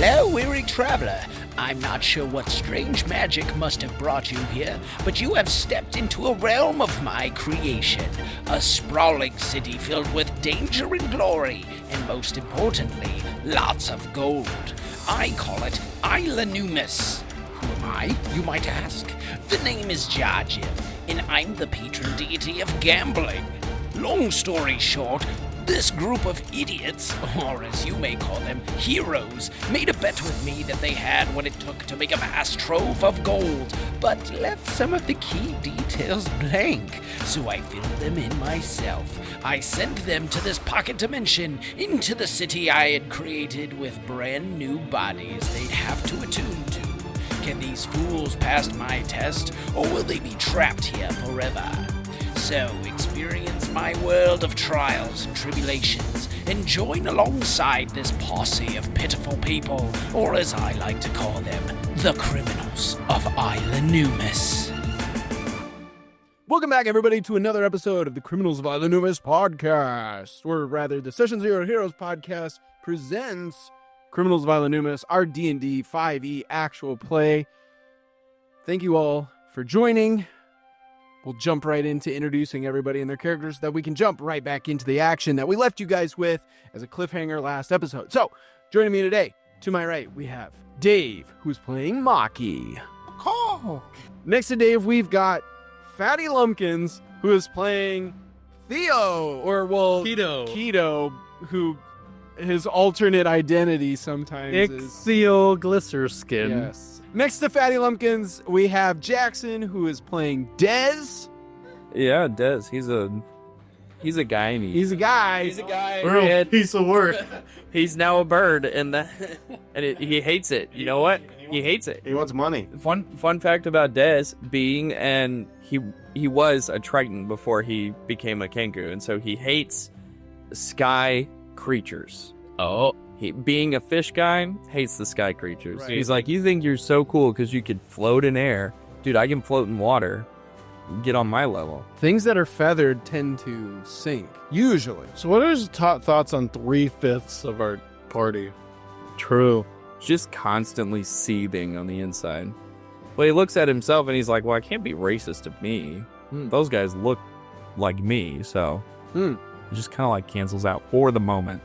Hello, weary traveler. I'm not sure what strange magic must have brought you here, but you have stepped into a realm of my creation. A sprawling city filled with danger and glory, and most importantly, lots of gold. I call it Isla Numus. Who am I, you might ask? The name is Jajim, and I'm the patron deity of gambling. Long story short, this group of idiots, or as you may call them, heroes, made a bet with me that they had what it took to make a vast trove of gold, but left some of the key details blank, so I filled them in myself. I sent them to this pocket dimension, into the city I had created with brand new bodies they'd have to attune to. Can these fools pass my test, or will they be trapped here forever? So, experience my world of trials and tribulations, and join alongside this posse of pitiful people, or as I like to call them, the criminals of Isla Numus. Welcome back, everybody, to another episode of the Criminals of Isla Numus podcast, or rather, the Session Zero Heroes podcast presents Criminals of Isla Numus, our D&D 5e actual play. Thank you all for joining. We'll jump right into introducing everybody and their characters so that we can jump right back into the action that we left you guys with as a cliffhanger last episode. So, joining me today, to my right, we have Dave, who's playing Maki. Oh. Next to Dave, we've got Fatty Lumpkins, who is playing Theo, Keto, who his alternate identity sometimes is Ichthyo Glycerskin. Yes. Next to Fatty Lumpkins, we have Jackson, who is playing Dez. Yeah, Dez. He's a guy. He's a guy. Real piece of work. He's now a bird, and he hates it. You know what? He hates it. He wants money. Fun fact about Dez being, and he was a Triton before he became a Kenku, and so he hates sky creatures. Oh. He, being a fish guy, hates the sky creatures. Right. He's like, you think you're so cool because you could float in air. Dude, I can float in water. Get on my level. Things that are feathered tend to sink, usually. So what are his top thoughts on 3/5 of our party? True. Just constantly seething on the inside. Well, he looks at himself and he's like, well, I can't be racist to me. Those guys look like me, so it just kind of like cancels out for the moment.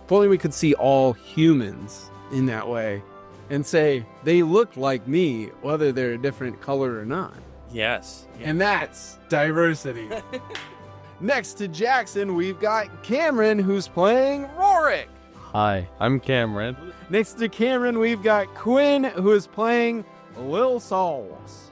If only we could see all humans in that way and say, they look like me, whether they're a different color or not. Yes. And that's diversity. Next to Jackson, we've got Cameron, who's playing Rorick. Hi, I'm Cameron. Next to Cameron, we've got Quinn, who is playing Lil Sauls.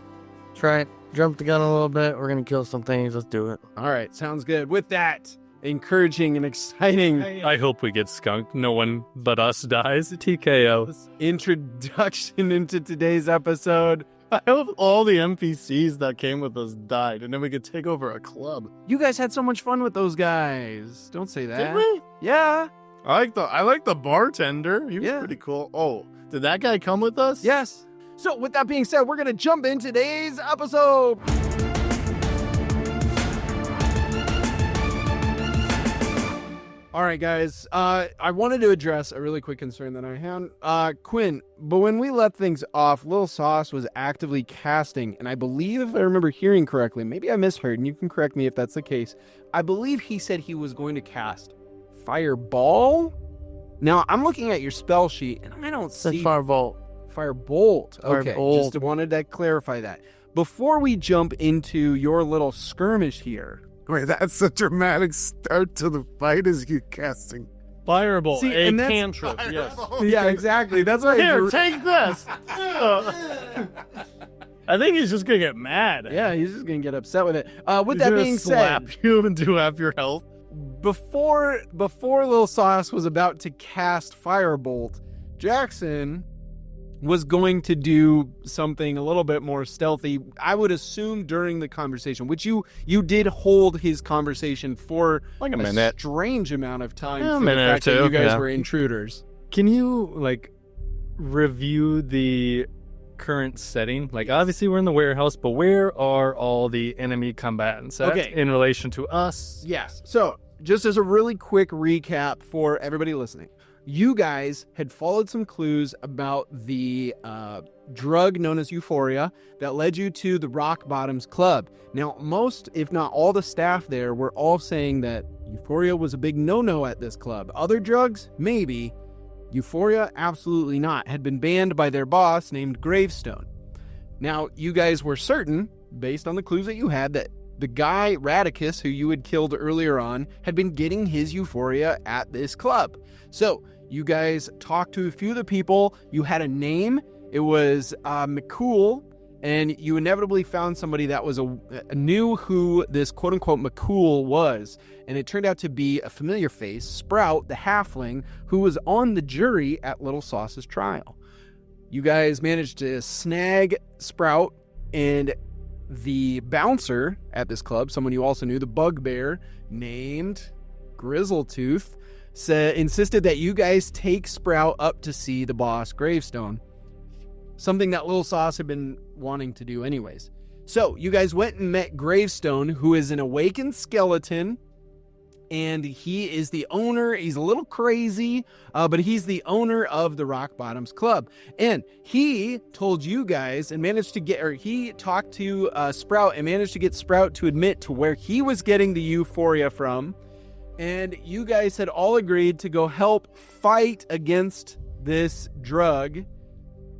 Try it. Jump the gun a little bit. We're going to kill some things. Let's do it. All right, sounds good. With that encouraging and exciting I hope we get skunked. No one but us dies. TKO. introduction into today's episode, I hope all the NPCs that came with us died, and then we could take over a club. you guys had so much fun with those guys. Don't say that. Did we? Yeah. I like the bartender. He was Yeah. pretty cool. Oh, did that guy come with us? Yes. So with that being said, we're going to jump in today's episode. All right, guys. I wanted to address a really quick concern that I had. Quinn, but when we let things off, Lil Sauce was actively casting, and I believe, if I remember hearing correctly, maybe I misheard, and you can correct me if that's the case, I believe he said he was going to cast Fireball? Now, I'm looking at your spell sheet, and I don't see... Firebolt. Firebolt. Okay, Firebolt. just wanted to clarify that. Before we jump into your little skirmish here... Wait, that's a dramatic start to the fight as you casting. Fireball. See, a and that's- cantrip. Yes. Yeah, exactly. That's why... Here, take this. I think he's just gonna get mad. Yeah, he's just going to get upset with it. With He's that gonna being slap said, you and do half your health. before Lil Sauce was about to cast Firebolt, Jackson was going to do something a little bit more stealthy, I would assume during the conversation, which you did hold his conversation for Like a minute. strange amount of time. Yeah, a for the minute or fact that two, you guys yeah. were intruders. Can you, review the current setting? Obviously we're in the warehouse, but where are all the enemy combatants at in relation to us? Yes. So, just as a really quick recap for everybody listening, you guys had followed some clues about the drug known as Euphoria that led you to the Rockbottoms Club. Now, most, if not all the staff there were all saying that Euphoria was a big no-no at this club. Other drugs, maybe. Euphoria, absolutely not. Had been banned by their boss named Gravestone. Now, you guys were certain, based on the clues that you had, that the guy, Radicus, who you had killed earlier on, had been getting his Euphoria at this club. So, you guys talked to a few of the people. You had a name. It was McCool, and you inevitably found somebody that was knew who this quote-unquote McCool was. And it turned out to be a familiar face, Sprout, the halfling, who was on the jury at Little Sauce's trial. You guys managed to snag Sprout, and the bouncer at this club, someone you also knew, the bugbear named Grizzletooth, insisted that you guys take Sprout up to see the boss, Gravestone. Something that Little Sauce had been wanting to do anyways. So you guys went and met Gravestone, who is an awakened skeleton, and he is the owner. He's a little crazy, but he's the owner of the Rockbottoms Club. And he told you guys and managed to he talked to Sprout and managed to get Sprout to admit to where he was getting the Euphoria from. And you guys had all agreed to go help fight against this drug.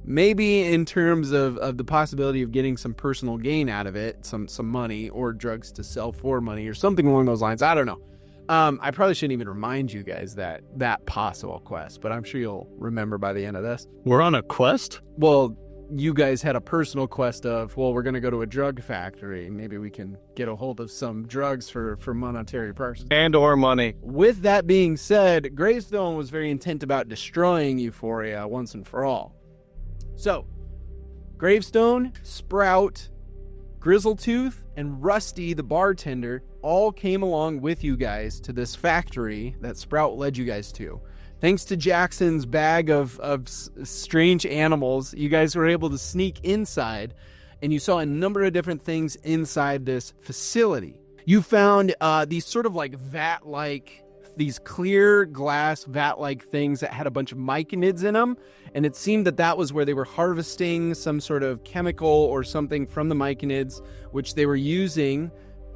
Maybe in terms of the possibility of getting some personal gain out of it, some money or drugs to sell for money or something along those lines. I don't know. I probably shouldn't even remind you guys that possible quest, but I'm sure you'll remember by the end of this. We're on a quest? Well, you guys had a personal quest of, well, we're going to go to a drug factory. Maybe we can get a hold of some drugs for monetary purposes. And or money. With that being said, Gravestone was very intent about destroying Euphoria once and for all. So, Gravestone, Sprout, Grizzletooth, and Rusty, the bartender, all came along with you guys to this factory that Sprout led you guys to. Thanks to Jackson's bag of strange animals, you guys were able to sneak inside, and you saw a number of different things inside this facility. You found these sort of like vat-like, these clear glass vat-like things that had a bunch of myconids in them, and it seemed that was where they were harvesting some sort of chemical or something from the myconids, which they were using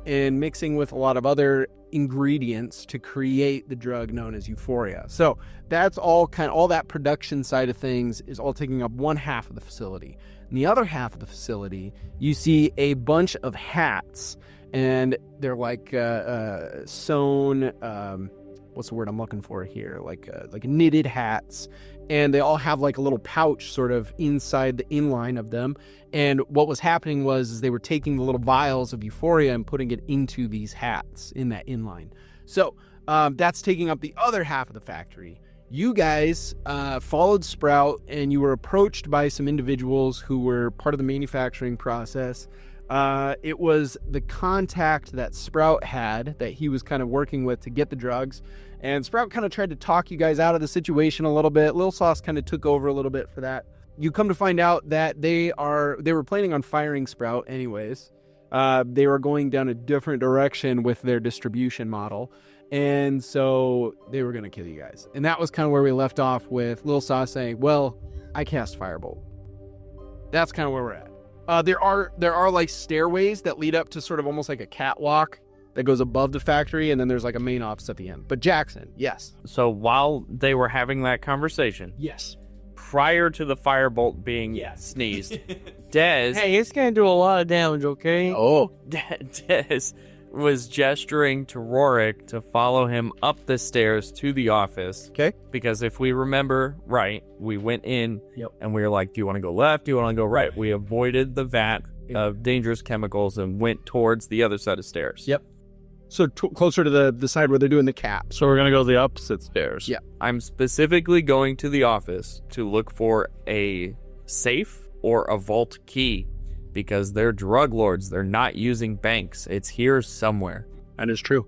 and mixing with a lot of other ingredients to create the drug known as Euphoria. So that's all that production side of things is all taking up one half of the facility. In the other half of the facility, you see a bunch of hats, and they're like sewn, what's the word I'm looking for here? Like knitted hats. And they all have like a little pouch sort of inside the inline of them. And what was happening was they were taking the little vials of Euphoria and putting it into these hats in that inline. So that's taking up the other half of the factory. You guys followed Sprout, and you were approached by some individuals who were part of the manufacturing process. It was the contact that Sprout had that he was kind of working with to get the drugs. And Sprout kind of tried to talk you guys out of the situation a little bit. Lil Sauce kind of took over a little bit for that. You come to find out that they were planning on firing Sprout anyways. They were going down a different direction with their distribution model. And so they were going to kill you guys. And that was kind of where we left off with Lil Sauce saying, well, I cast Firebolt. That's kind of where we're at. There are like stairways that lead up to sort of almost like a catwalk that goes above the factory, and then there's like a main office at the end. But Jackson, yes. So while they were having that conversation, yes, prior to the firebolt being sneezed, Dez... Hey, it's going to do a lot of damage, okay? Oh. Dez was gesturing to Rorick to follow him up the stairs to the office. Okay. Because if we remember right, we went in and we were like, do you want to go left? Do you want to go right? We avoided the vat of dangerous chemicals and went towards the other side of stairs. Yep. So closer to the side where they're doing the cap. So we're going to go the opposite stairs. Yeah. I'm specifically going to the office to look for a safe or a vault key because they're drug lords. They're not using banks. It's here somewhere. That is true.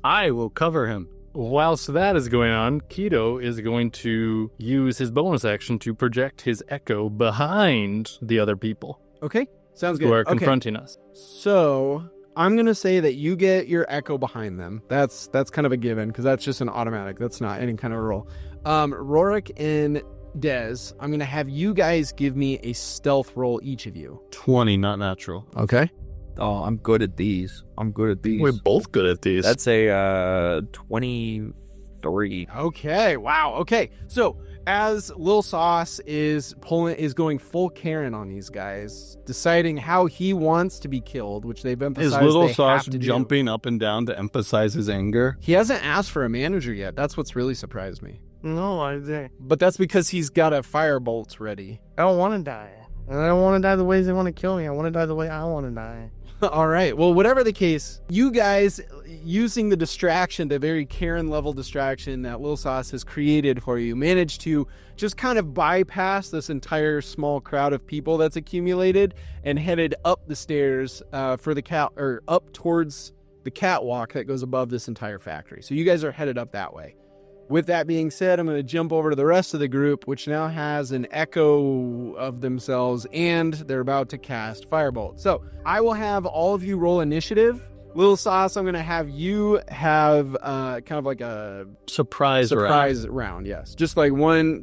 I will cover him. Whilst that is going on, Keto is going to use his bonus action to project his echo behind the other people Okay. Sounds good. who are confronting us. So I'm going to say that you get your echo behind them. That's kind of a given because that's just an automatic. That's not any kind of roll. Rorick and Dez, I'm going to have you guys give me a stealth roll, each of you. 20, not natural. Okay. Oh, I'm good at these. We're both good at these. That's a 23. Okay. Wow. Okay. So as Lil Sauce is going full Karen on these guys, deciding how he wants to be killed, which they've emphasized. Is Little they Sauce have to jumping up and down to emphasize his anger? He hasn't asked for a manager yet. That's what's really surprised me. No, I didn't. But that's because he's got a firebolt ready. I don't want to die. And I don't want to die the ways they want to kill me. I want to die the way I want to die. All right. Well, whatever the case, you guys using the distraction, the very Karen level distraction that Lil Sauce has created for you, managed to just kind of bypass this entire small crowd of people that's accumulated and headed up the stairs for the cat, or up towards the catwalk that goes above this entire factory. So you guys are headed up that way. With that being said, I'm going to jump over to the rest of the group, which now has an echo of themselves, and they're about to cast Firebolt. So I will have all of you roll initiative. Little Sauce, I'm going to have you have kind of like a surprise round. Yes, just like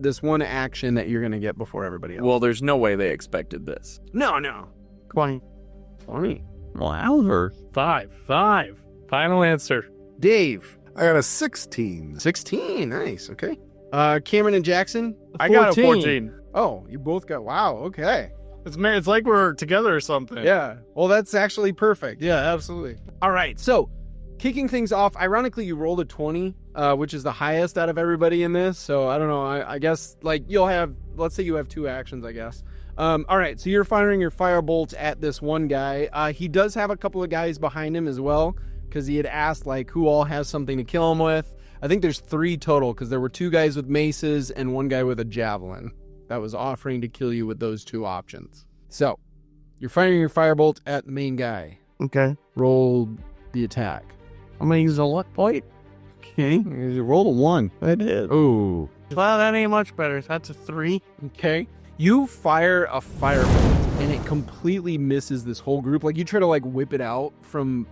this one action that you're going to get before everybody else. Well, there's no way they expected this. No. 20. Wow. 5. Final answer. Dave. I got a 16. 16. Nice. Okay. Cameron and Jackson. I got a 14. Oh, you both got. Wow. Okay. It's like we're together or something. Yeah. Well, that's actually perfect. Yeah, absolutely. All right. So, kicking things off, ironically, you rolled a 20, which is the highest out of everybody in this. So, I don't know. I guess, like, you'll have, let's say you have 2 actions, I guess. All right. So, you're firing your firebolt at this one guy. He does have a couple of guys behind him as well, because he had asked, like, who all has something to kill him with. I think there's 3 total, because there were 2 guys with maces and 1 guy with a javelin that was offering to kill you with those 2 options. So, you're firing your firebolt at the main guy. Okay. Roll the attack. I'm going to use a luck point. Okay. You rolled a 1. I did. Oh. Well, that ain't much better. That's a 3. Okay. You fire a firebolt, and it completely misses this whole group. Like, you try to, like, whip it out from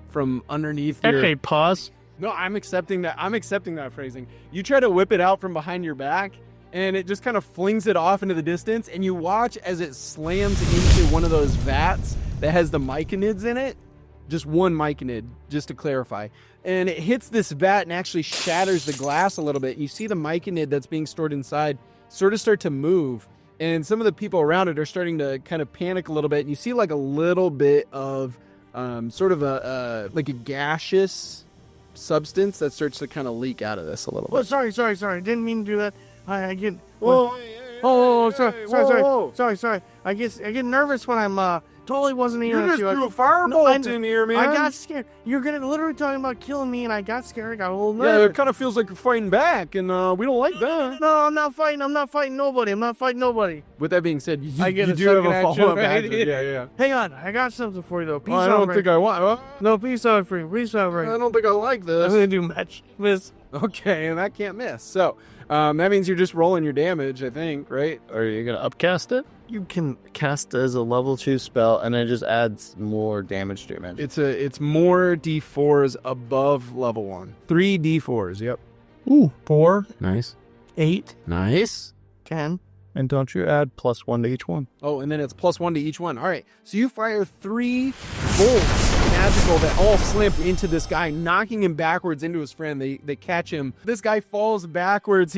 underneath your... Okay, pause. No, I'm accepting that phrasing. You try to whip it out from behind your back, and it just kind of flings it off into the distance, and you watch as it slams into one of those vats that has the myconids in it. Just one myconid, just to clarify. And it hits this vat and actually shatters the glass a little bit. You see the myconid that's being stored inside sort of start to move, and some of the people around it are starting to kind of panic a little bit. And you see like a little bit of sort of a gaseous substance that starts to kind of leak out of this a little bit. Oh, sorry. Didn't mean to do that. I get... Whoa. Sorry. I get nervous when I'm totally wasn't even. You just threw a firebolt in here, man. I got scared. You're literally talking about killing me, and I got scared. I got a little nervous. Yeah, it kind of feels like you're fighting back, and we don't like that. No, I'm not fighting. I'm not fighting nobody. With that being said, I get you a do have a second follow-up action. action. Yeah. Hang on, I got something for you though. Peace I out, don't think I want. No, peace out for you. Peace out for you. I don't think I like I'm this. gonna do match miss. Okay, and that can't miss. So that means you're just rolling your damage, I think, right? Are you going to upcast it? You can cast it as a level 2 spell, and it just adds more damage to your magic. It's more D4s above level 1. 3 D4s. Yep. Ooh, 4, Nice. 8, Nice. 10. And don't you add +1 to each one? Oh, and then it's +1 to each one. All right. So you fire 3 bolts, magical, that all slam into this guy, knocking him backwards into his friend. They catch him. This guy falls backwards.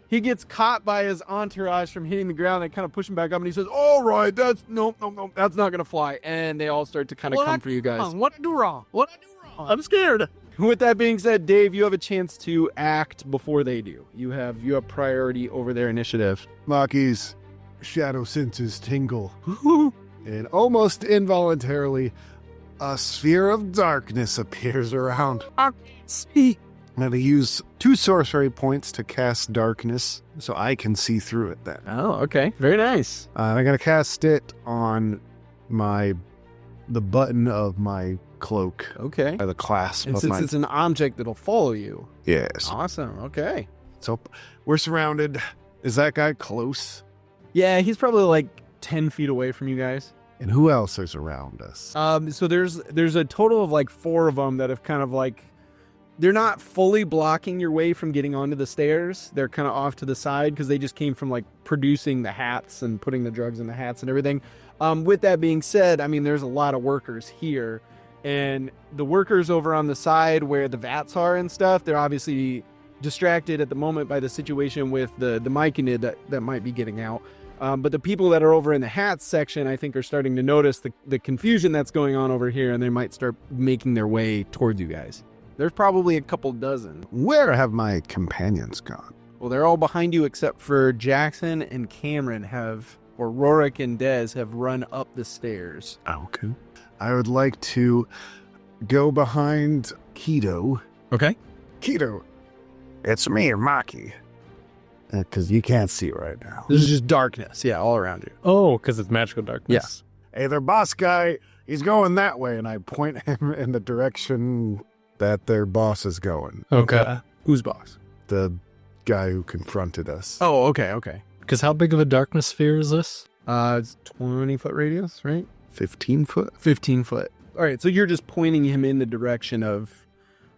He gets caught by his entourage from hitting the ground. They kind of push him back up, and he says, "All right, that's no, that's not gonna fly." And they all start to kind of come for you guys. What did I do wrong? I'm scared. With that being said, Dave, you have a chance to act before they do. You have priority over their initiative. Maki's shadow senses tingle. And almost involuntarily, a sphere of darkness appears around. See. I'm going to use 2 sorcery points to cast darkness so I can see through it then. Oh, okay. Very nice. I'm going to cast it on the button of my cloak. Okay. The clasp And of since my... it's an object that'll follow you. Yes. Awesome. Okay. So we're surrounded. Is that guy close? Yeah, he's probably like 10 feet away from you guys. And who else is around us? So there's a total of like 4 of them that have kind of like, they're not fully blocking your way from getting onto the stairs. They're kind of off to the side because they just came from like producing the hats and putting the drugs in the hats and everything. With that being said, I mean, there's a lot of workers here, and the workers over on the side where the vats are and stuff, they're obviously distracted at the moment by the situation with the Maki that might be getting out. But the people that are over in the hats section, I think, are starting to notice the confusion that's going on over here, and they might start making their way towards you guys. There's probably a couple dozen. Where have my companions gone? Well, they're all behind you except for Jackson and Cameron or Rorick and Dez have run up the stairs. Okay. I would like to go behind Keto. Okay. Keto, it's me, Maki. Because you can't see right now. This is just darkness, yeah, all around you. Oh, because it's magical darkness. Hey, their boss guy, he's going that way, and I point him in the direction that their boss is going. Okay. Who's boss? The guy who confronted us. Oh, okay. Because how big of a darkness sphere is this? It's 20-foot radius, right? 15 foot? 15 foot. All right, so you're just pointing him in the direction of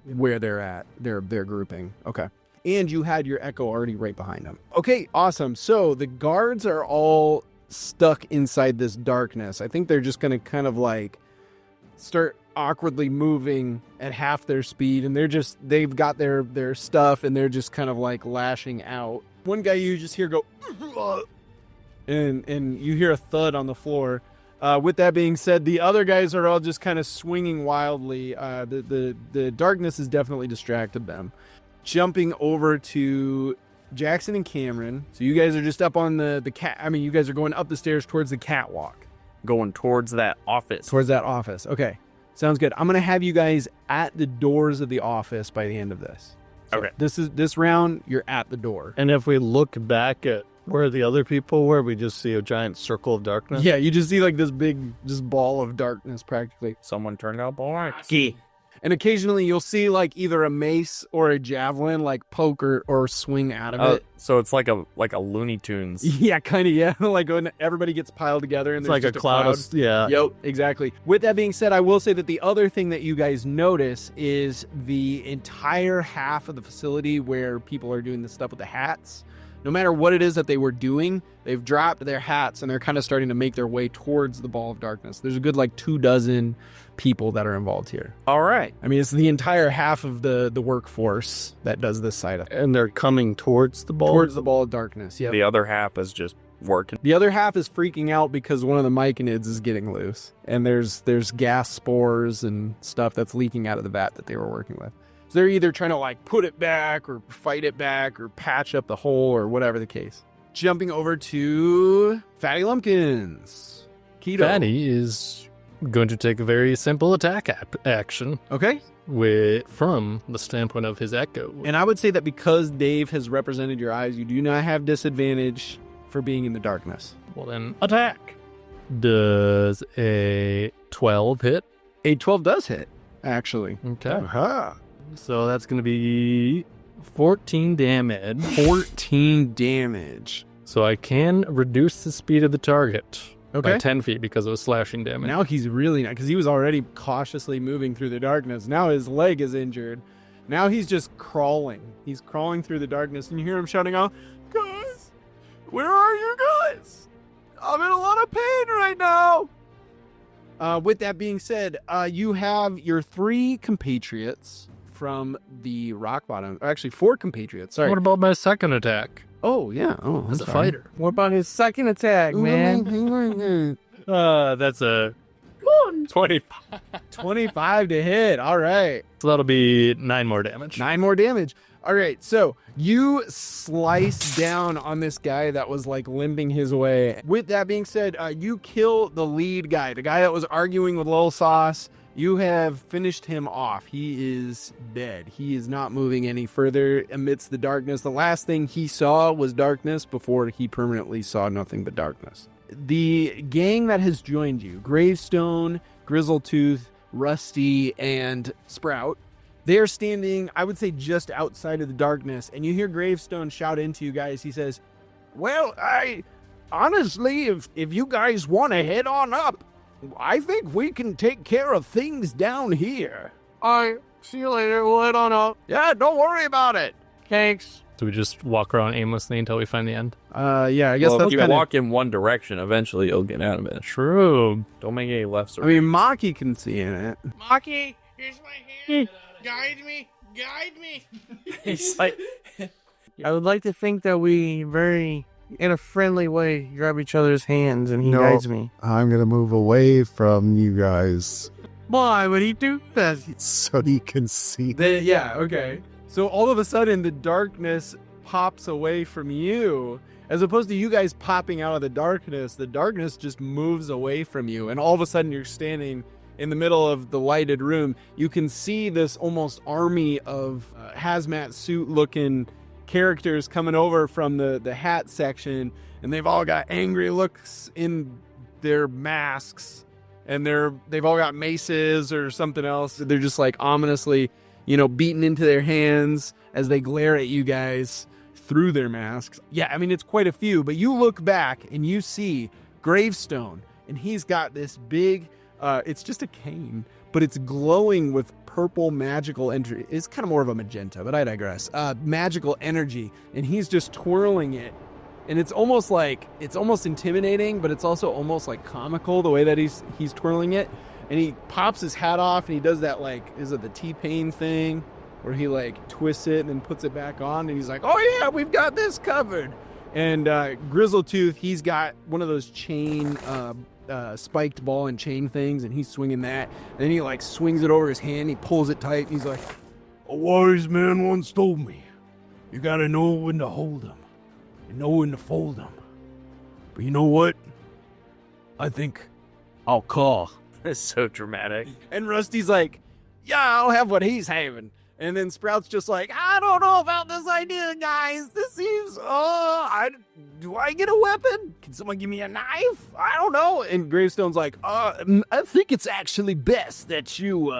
where they're at, their grouping. Okay. And you had your echo already right behind them. Okay, awesome. So the guards are all stuck inside this darkness. I think they're just going to kind of like start awkwardly moving at half their speed, and they've got their stuff, and they're just kind of like lashing out. One guy you just hear go, and you hear a thud on the floor. With that being said, the other guys are all just kind of swinging wildly. The darkness has definitely distracted them. Jumping over to Jackson and Cameron. So you guys are just up on the cat. I mean, you guys are going up the stairs towards the catwalk. Going towards that office. Towards that office. Okay. Sounds good. I'm going to have you guys at the doors of the office by the end of this. So okay. This round, you're at the door. And if we look back at where the other people were, we just see a giant circle of darkness. Yeah, you just see like this big ball of darkness practically. Someone turned out boy. And occasionally you'll see like either a mace or a javelin like poke or swing out of it. So it's like a Looney Tunes. Yeah, kind of, yeah. Like when everybody gets piled together and It's there's like just a cloud. Yeah. Yep, exactly. With that being said, I will say that the other thing that you guys notice is the entire half of the facility where people are doing the stuff with the hats. No matter what it is that they were doing, they've dropped their hats and they're kind of starting to make their way towards the ball of darkness. There's a good like 24 people that are involved here. All right. I mean, it's the entire half of the workforce that does this side of it. And they're coming towards the ball? Towards the ball of darkness, yeah. The other half is just working. The other half is freaking out because one of the myconids is getting loose. And there's gas spores and stuff that's leaking out of the vat that they were working with. So they're either trying to like put it back or fight it back or patch up the hole or whatever the case. Jumping over to Fatty Lumpkins. Keto. Fatty is going to take a very simple attack action Okay. from the standpoint of his echo. And I would say that because Dave has represented your eyes, you do not have disadvantage for being in the darkness. Well, then attack. Does a 12 hit? A 12 does hit, actually. Okay. Aha. So that's going to be 14 damage. 14 damage. So I can reduce the speed of the target Okay. by 10 feet because it was slashing damage. Now he's really not, because he was already cautiously moving through the darkness. Now his leg is injured. Now he's just crawling. He's crawling through the darkness, and you hear him shouting out, "Guys, where are you guys? I'm in a lot of pain right now." With that being said, you have your 3 compatriots from the Rockbottom. Actually, 4 compatriots. Sorry. What about my second attack? Oh, yeah. Oh, As a fighter. What about his second attack, man? That's a 25. 25 to hit. All right. So that'll be 9 more damage. 9 more damage. All right. So you slice down on this guy that was like limping his way. With that being said, you kill the lead guy, the guy that was arguing with Lil Sauce. You have finished him off. He is dead. He is not moving any further amidst the darkness. The last thing he saw was darkness before he permanently saw nothing but darkness. The gang that has joined you, Gravestone, Grizzletooth, Rusty, and Sprout, they are standing, I would say, just outside of the darkness. And you hear Gravestone shout into you guys. He says, "Well, honestly, if you guys want to head on up, I think we can take care of things down here. All right, see you later. We'll head on up. Yeah, don't worry about it. Thanks. So we just walk around aimlessly until we find the end. Yeah, I guess Well, that's if you kind walk in one direction, eventually you'll get out of it. True. Don't make any lefts or I mean, Maki can see in it. Maki, here's my hand. Guide me. Guide me. He's like, I would like to think that we very, in a friendly way, grab each other's hands and he No. guides me. I'm going to move away from you guys Why would he do that? so he can see. Yeah, okay. So all of a sudden, the darkness pops away from you. As opposed to you guys popping out of the darkness just moves away from you. And all of a sudden, you're standing in the middle of the lighted room. You can see this almost army of hazmat suit-looking characters coming over from the hat section. And they've all got angry looks in their masks. And they've all got maces or something else. They're just like ominously, beaten into their hands as they glare at you guys through their masks. Yeah, I mean, it's quite a few, but you look back and you see Gravestone, and he's got this big, it's just a cane, but it's glowing with purple magical energy. It's kind of more of a magenta, but I digress. Magical energy, and he's just twirling it. And it's almost intimidating, but it's also almost like comical the way that he's twirling it. And he pops his hat off and he does that, is it the T-Pain thing where he twists it and then puts it back on, and he's like, oh yeah, we've got this covered. And Grizzletooth, he's got one of those chain spiked ball and chain things, and he's swinging that. And then he swings it over his hand, he pulls it tight, and he's like, a wise man once told me, you gotta know when to hold them and know when to fold them. But you know what? I think I'll call. It's so dramatic. And Rusty's like, yeah, I'll have what he's having. And then Sprout's just like, I don't know about this idea, guys. This seems, do I get a weapon? Can someone give me a knife? I don't know. And Gravestone's like, I think it's actually best that you,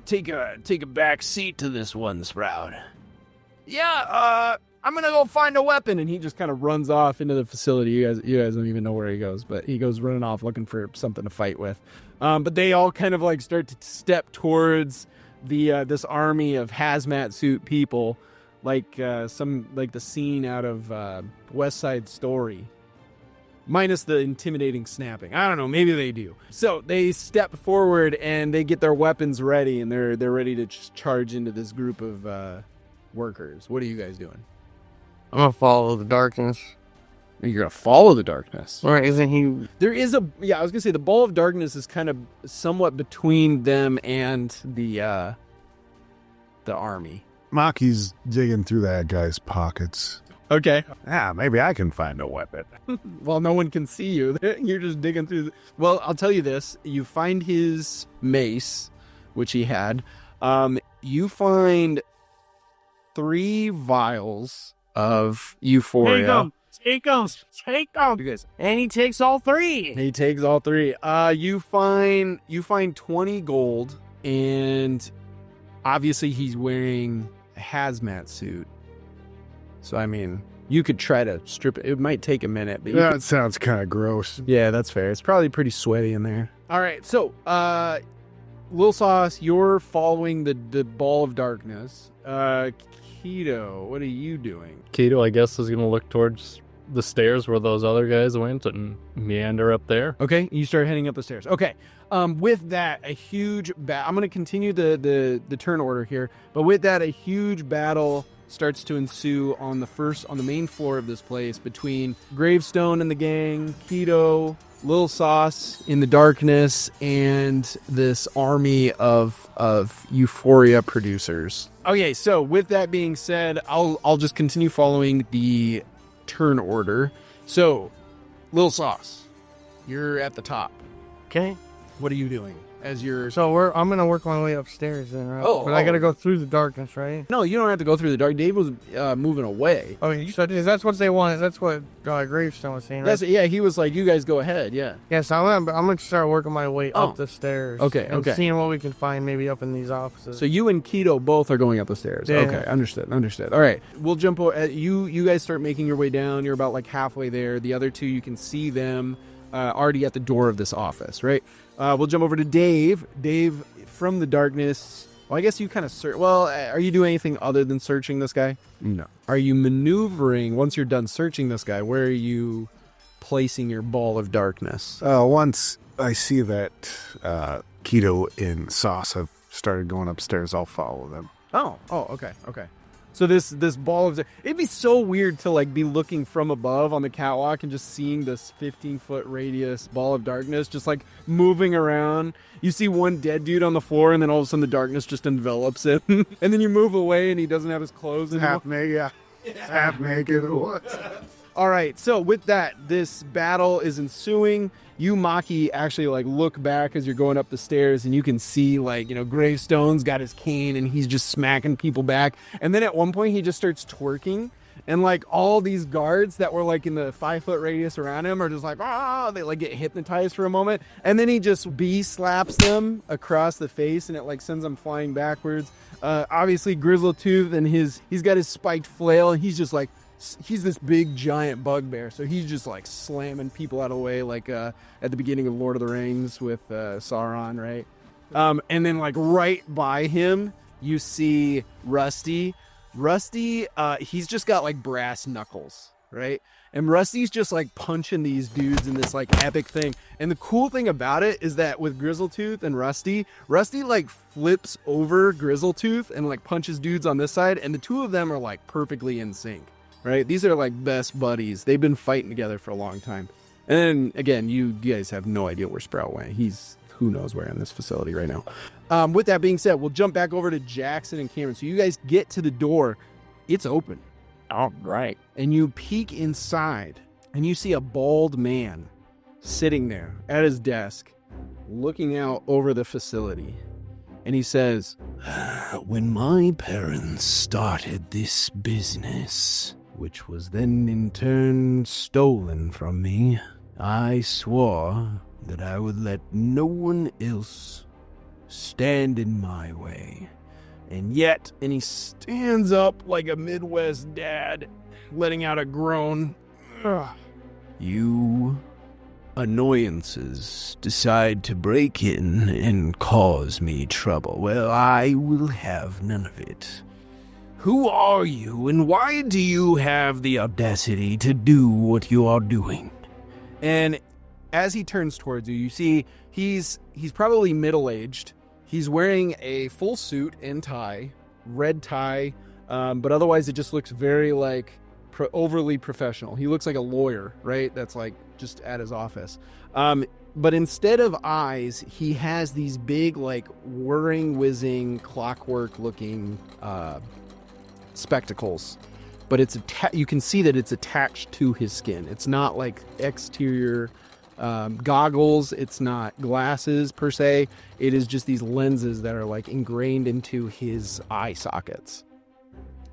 take a back seat to this one, Sprout. Yeah, I'm gonna go find a weapon. And he just kind of runs off into the facility. You guys don't even know where he goes, but he goes running off looking for something to fight with. But they all kind of start to step towards this army of hazmat suit people, like the scene out of West Side Story, minus the intimidating snapping. I don't know, maybe they do. So they step forward and they get their weapons ready, and they're ready to just charge into this group of workers. What are you guys doing? I'm gonna follow the darkness. You're gonna follow the darkness. Right, isn't he? There is I was gonna say the ball of darkness is kind of somewhat between them and the army. Maki's digging through that guy's pockets. Okay. Maybe I can find a weapon. Well, no one can see you. You're just digging through. Well, I'll tell you this. You find his mace, which he had. You find 3 vials of Euphoria. Take them. You guys. And he takes all 3. He takes all 3. You find 20 gold, and obviously he's wearing a hazmat suit. So I mean, you could try to strip it. It might take a minute, but That sounds kind of gross. yeah, that's fair. It's probably pretty sweaty in there. All right, so Lil Sauce, you're following the ball of darkness. Keto, what are you doing? Keto, I guess, is going to look towards the stairs where those other guys went and meander up there. Okay, you start heading up the stairs. Okay, with that, a huge I'm going to continue the turn order here, but with that, a huge battle starts to ensue on the main floor of this place between Gravestone and the gang, Keto, Lil Sauce in the darkness, and this army of Euphoria producers. Okay, so with that being said, I'll just continue following the turn order. So, Lil Sauce, you're at the top. Okay. What are you doing as you're... So I'm gonna work my way upstairs then, right? Oh, but I gotta go through the darkness, right? No, you don't have to go through the dark. Dave was moving away. Okay, so that's what they wanted. That's what Gravestone was saying, right? Yeah, he was like, you guys go ahead, yeah. Yeah, so I'm gonna start working my way up the stairs. Okay, and seeing what we can find maybe up in these offices. So you and Keto both are going up the stairs. Yeah. Okay, understood. All right, we'll jump. You guys start making your way down. You're about halfway there. The other 2, you can see them. already at the door of this office, right? We'll jump over to Dave. Dave, from the darkness. Well, I guess you kind of search. Well, are you doing anything other than searching this guy? No. Are you maneuvering, once you're done searching this guy, where are you placing your ball of darkness? Once I see that Keto and Sauce have started going upstairs, I'll follow them. Oh, okay. So this ball of... It'd be so weird to like be looking from above on the catwalk and just seeing this 15-foot radius ball of darkness just like moving around. You see one dead dude on the floor and then all of a sudden the darkness just envelops him. And then you move away and he doesn't have his clothes anymore. Half naked, yeah. Half naked. All right, so with that, this battle is ensuing. You, Maki, actually like look back as you're going up the stairs and you can see like, Gravestone's got his cane and he's just smacking people back. And then at one point he just starts twerking and like all these guards that were like in the 5-foot radius around him are just like, they like get hypnotized for a moment. And then he just slaps them across the face and it like sends them flying backwards. Obviously Grizzletooth and he's got his spiked flail and he's just like, he's this big giant bugbear, so he's just like slamming people out of the way, like at the beginning of Lord of the Rings with Sauron, right? And then like right by him, you see Rusty. Rusty, he's just got like brass knuckles, right? And Rusty's just like punching these dudes in this like epic thing. And the cool thing about it is that with Grizzletooth and Rusty like flips over Grizzletooth and like punches dudes on this side, and the two of them are like perfectly in sync. Right? These are like best buddies. They've been fighting together for a long time. And then again, you guys have no idea where Sprout went. He's who knows where in this facility right now. With that being said, we'll jump back over to Jackson and Cameron. So you guys get to the door. It's open. All right. And you peek inside and you see a bald man sitting there at his desk looking out over the facility. And he says, "When my parents started this business, which was then in turn stolen from me, I swore that I would let no one else stand in my way. And yet," and he stands up like a Midwest dad, letting out a groan, "you annoyances decide to break in and cause me trouble. Well, I will have none of it. Who are you, and why do you have the audacity to do what you are doing?" And as he turns towards you, you see he's probably middle-aged. He's wearing a full suit and tie, red tie, but otherwise it just looks very like overly professional. He looks like a lawyer, right? That's like just at his office. But instead of eyes, he has these big, like whirring, whizzing, clockwork-looking spectacles. But it's you can see that it's attached to his skin. It's not like exterior goggles. It's not glasses per se. It is just these lenses that are like ingrained into his eye sockets.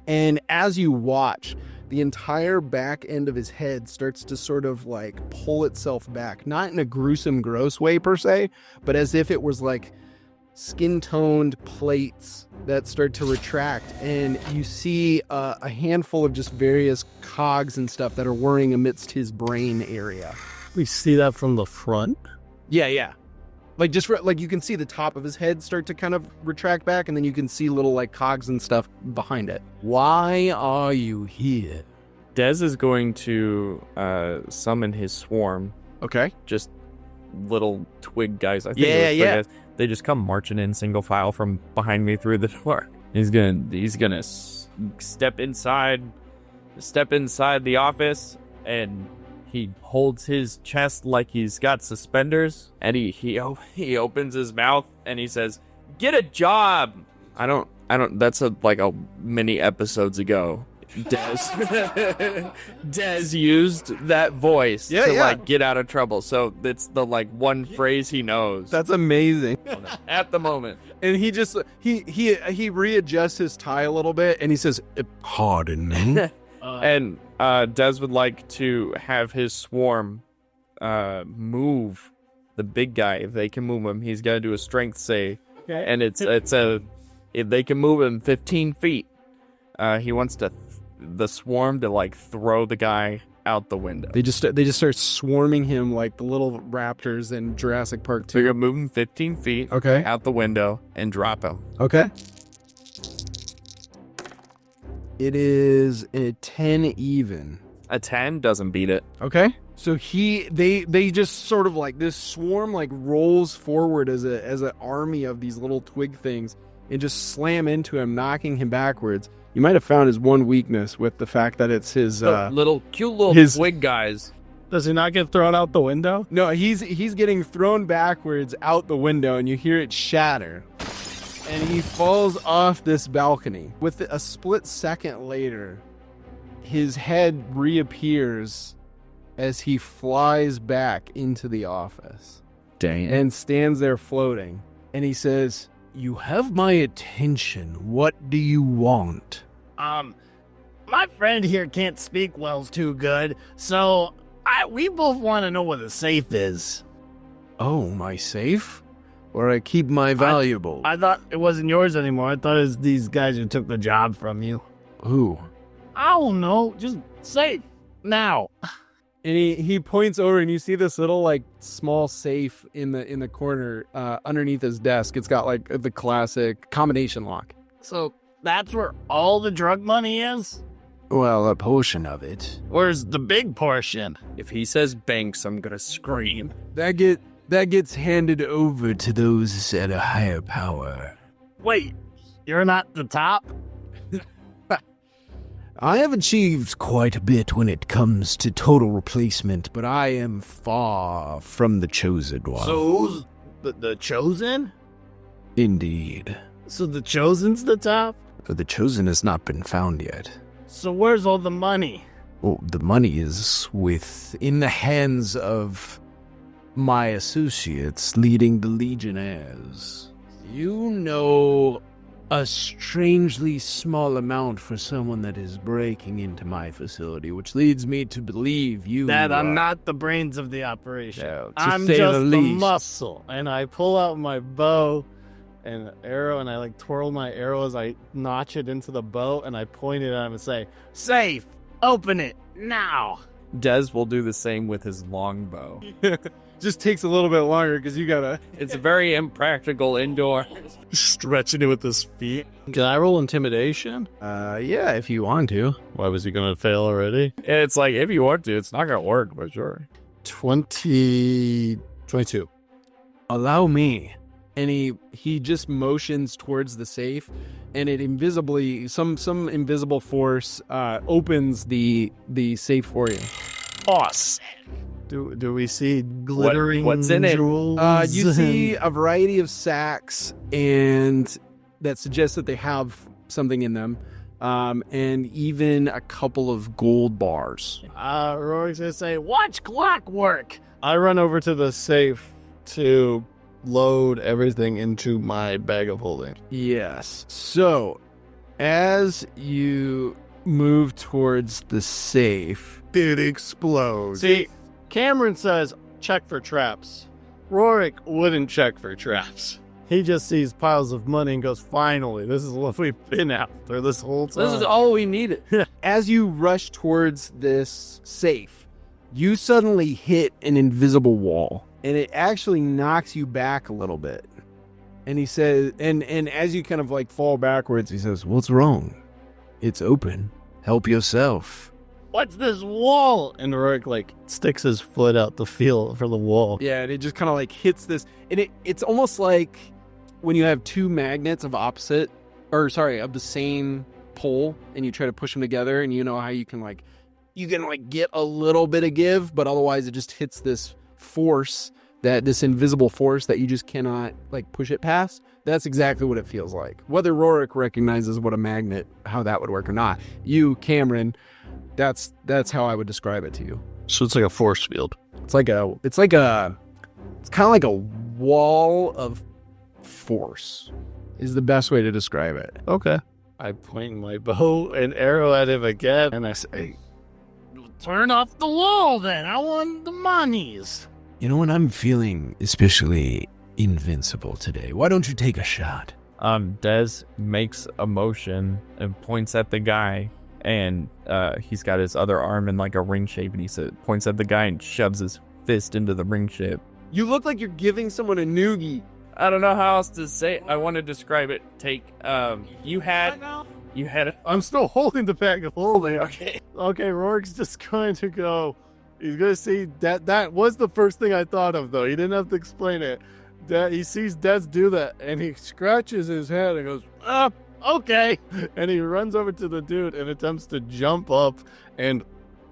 And as you watch, the entire back end of his head starts to sort of like pull itself back, not in a gruesome, gross way per se, but as if it was like skin-toned plates that start to retract, and you see a handful of just various cogs and stuff that are whirring amidst his brain area. We see that from the front? Yeah. Like just like you can see the top of his head start to kind of retract back, and then you can see little like cogs and stuff behind it. Why are you here? Dez is going to summon his swarm. Okay. Just little twig guys. I think Yeah. They just come marching in single file from behind me through the door. He's gonna step inside the office, and he holds his chest like he's got suspenders, and he opens his mouth and he says, "Get a job." I don't. That's a many episodes ago. Dez used that voice to get out of trouble. So it's the one phrase he knows. That's amazing. At the moment. And he just he readjusts his tie a little bit and he says, "Pardon me." And Dez would like to have his swarm move the big guy. If they can move him, he's got to do a strength save. Okay. And if they can move him 15 feet, he wants the swarm to throw the guy out the window. They just start swarming him like the little raptors in Jurassic Park So 2. you're gonna move him 15 feet Okay. out the window and drop him. Okay. It is a 10 even. A 10 doesn't beat it. Okay. So they just sort of like this swarm like rolls forward as an army of these little twig things and just slam into him, knocking him backwards. You might have found his one weakness with the fact that it's his cute little his- twig guys. Does he not get thrown out the window? No, he's getting thrown backwards out the window, and you hear it shatter. And he falls off this balcony. With a split second later, his head reappears as he flies back into the office Dang. and stands there floating. And he says, "You have my attention. What do you want?" My friend here can't speak Wells too good, so we both want to know where the safe is. Oh, my safe? Where I keep my valuables. I thought it wasn't yours anymore. I thought it was these guys who took the job from you. Who? I don't know. Just safe now. And he points over, and you see this little like small safe in the corner underneath his desk. It's got like the classic combination lock. So that's where all the drug money is? Well, a portion of it. Where's the big portion? If he says banks, I'm gonna scream. That gets handed over to those at a higher power. Wait, you're not the top? I have achieved quite a bit when it comes to total replacement, but I am far from the chosen one. So who's the chosen? Indeed. So the chosen's the top? The chosen has not been found yet. So where's all the money? Well, the money is in the hands of my associates leading the Legionnaires. You know a strangely small amount for someone that is breaking into my facility, which leads me to believe that I'm not the brains of the operation. Yeah, to I'm say just the the least. muscle. And I pull out my bow and arrow, and I like twirl my arrow as I notch it into the bow, and I point it at him and say, "Safe, open it now." Dez will do the same with his longbow. Just takes a little bit longer because you gotta. It's very impractical indoor. Stretching it with his feet. Can I roll intimidation? Yeah, if you want to. Why was he going to fail already? It's like, if you want to, it's not gonna work, but sure. 22. Allow me. And he just motions towards the safe, and it invisibly some invisible force opens the safe for you. Awesome. Do we see glittering what's in it? jewels? You see a variety of sacks, and that suggests that they have something in them, and even a couple of gold bars. Rorick's gonna say, "Watch clockwork." I run over to the safe to load everything into my bag of holding. Yes. So, as you move towards the safe, It explodes. See, Cameron says, check for traps. Rorick wouldn't check for traps. He just sees piles of money and goes, finally, this is what we've been after this whole time. This is all we needed. as you rush towards this safe, you suddenly hit an invisible wall, and it actually knocks you back a little bit. And he says, and as you kind of like fall backwards, he says, "What's wrong? It's open. Help yourself." What's this wall? And Rorick like sticks his foot out to feel for the wall. Yeah, and it just kind of like hits this, and it's almost like when you have two magnets of the same pole, and you try to push them together, and you know how you can get a little bit of give, but otherwise it just hits this invisible force that you just cannot like push it past. That's exactly what it feels like. Whether Rorick recognizes what a magnet, how that would work or not, you, Cameron, that's how I would describe it to you. So it's like a force field. It's kind of like a wall of force is the best way to describe it. Okay. I point my bow and arrow at him again, and I say, turn off the wall then. I want the monies. You know what? I'm feeling especially invincible today. Why don't you take a shot? Dez makes a motion and points at the guy and he's got his other arm in like a ring shape, and he points at the guy and shoves his fist into the ring shape. You look like you're giving someone a noogie. I don't know how else to say it. I want to describe it. You had. I'm still holding the bag of holding. Okay, Rorick's just going to go. He's going to see that was the first thing I thought of, though. He didn't have to explain it. He sees Dez do that, and he scratches his head and goes, okay. And he runs over to the dude and attempts to jump up and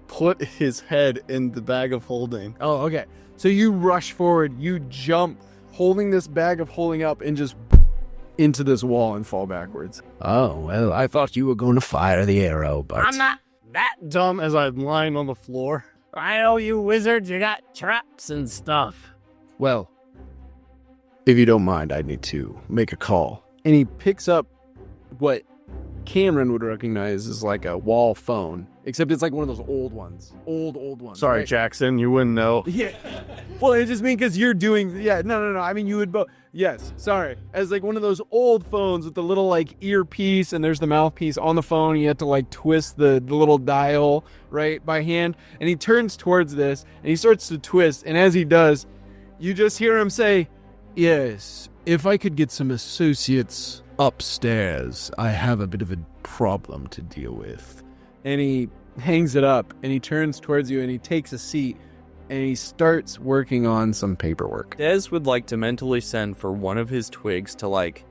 put his head in the bag of holding. Oh, okay. So you rush forward, you jump, holding this bag of holding up, and just into this wall and fall backwards. Oh, well, I thought you were going to fire the arrow, but... I'm not that dumb as I'm lying on the floor. I know you wizards, you got traps and stuff. Well, if you don't mind, I need to make a call. And he picks up what Cameron would recognize as like a wall phone, except it's like one of those old ones. Old ones. Sorry, right? Jackson, you wouldn't know. Yeah. Well, it just means because you're doing... Yeah, no. I mean, you would both... Yes, sorry. As like one of those old phones with the little like earpiece, and there's the mouthpiece on the phone. You have to like twist the little dial, right, by hand. And he turns towards this, and he starts to twist. And as he does, you just hear him say, "Yes, if I could get some associates upstairs, I have a bit of a problem to deal with." And he hangs it up, and he turns towards you, and he takes a seat, and he starts working on some paperwork. Dez would like to mentally send for one of his twigs to like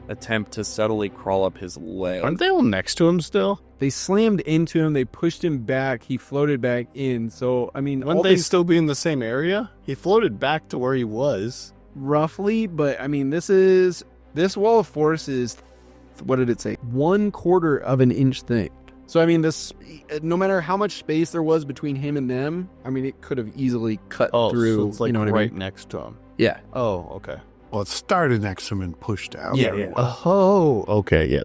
attempt to subtly crawl up his leg. Aren't they all next to him still? They slammed into him, they pushed him back, he floated back in. So, I mean, Wouldn't they still be in the same area? He floated back to where he was. Roughly, but I mean, this wall of force is, what did it say? 1/4 of an inch thick. So, I mean, this, no matter how much space there was between him and them, I mean, it could have easily cut through. So it's like you know what right I mean? next to him. Yeah. Oh, okay. Well, it started next to him and pushed out. Yeah. Oh, okay. Yeah,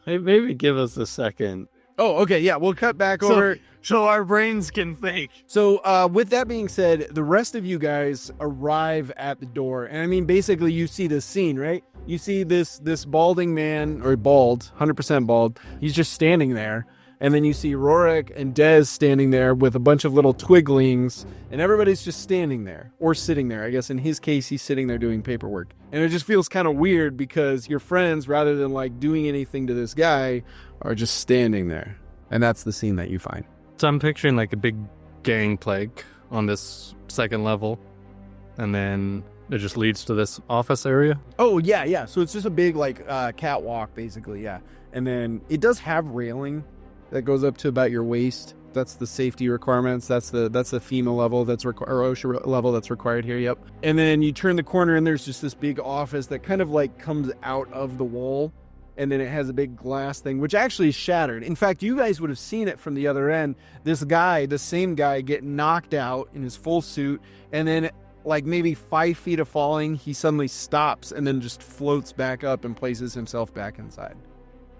Hey, maybe give us a second. Oh, okay. Yeah, we'll cut back over. So our brains can think. So, with that being said, the rest of you guys arrive at the door. And I mean, basically, you see this scene, right? You see this balding man, or bald, 100% bald. He's just standing there. And then you see Rorick and Dez standing there with a bunch of little twiglings. And everybody's just standing there. Or sitting there. I guess in his case, he's sitting there doing paperwork. And it just feels kind of weird because your friends, rather than like doing anything to this guy, are just standing there. And that's the scene that you find. So I'm picturing like a big gangplank on this second level, and then it just leads to this office area. Oh, yeah. So it's just a big like catwalk, basically, yeah. And then it does have railing that goes up to about your waist. That's the safety requirements. That's the FEMA level or OSHA level that's required here. Yep. And then you turn the corner and there's just this big office that kind of like comes out of the wall. And then it has a big glass thing, which actually is shattered. In fact, you guys would have seen it from the other end. This guy, the same guy, get knocked out in his full suit. And then like maybe 5 feet of falling, he suddenly stops and then just floats back up and places himself back inside.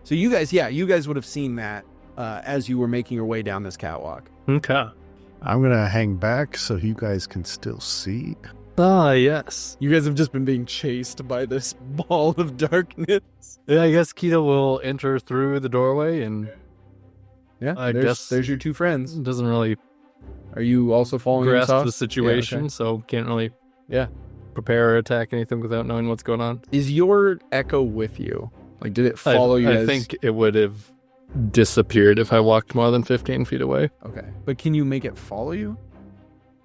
So you guys would have seen that as you were making your way down this catwalk. Okay. I'm going to hang back so you guys can still see. Ah, yes. You guys have just been being chased by this ball of darkness. Yeah, I guess Keto will enter through the doorway, and Yeah, I guess there's your two friends. doesn't really Are you also following grasp us? the situation, Yeah, okay. so can't really Yeah. prepare or attack anything without knowing what's going on. Is your echo with you? Like, did it follow you? I think it would have disappeared if I walked more than 15 feet away. Okay, but can you make it follow you?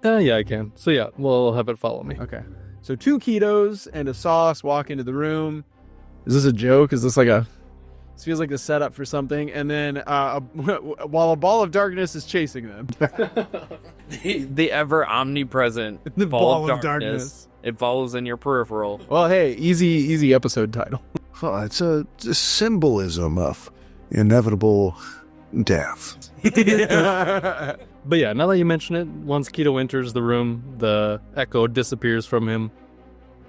Yeah, I can. So yeah, we'll have it follow me. Okay. So 2 ketos and a sauce walk into the room. Is this a joke? Is this like this feels like the setup for something. And then while a ball of darkness is chasing them. the ever omnipresent The ball of darkness. It follows in your peripheral. Well, hey, easy episode title. Well, it's a symbolism of inevitable death. But yeah, now that you mention it, once Keto enters the room, the echo disappears from him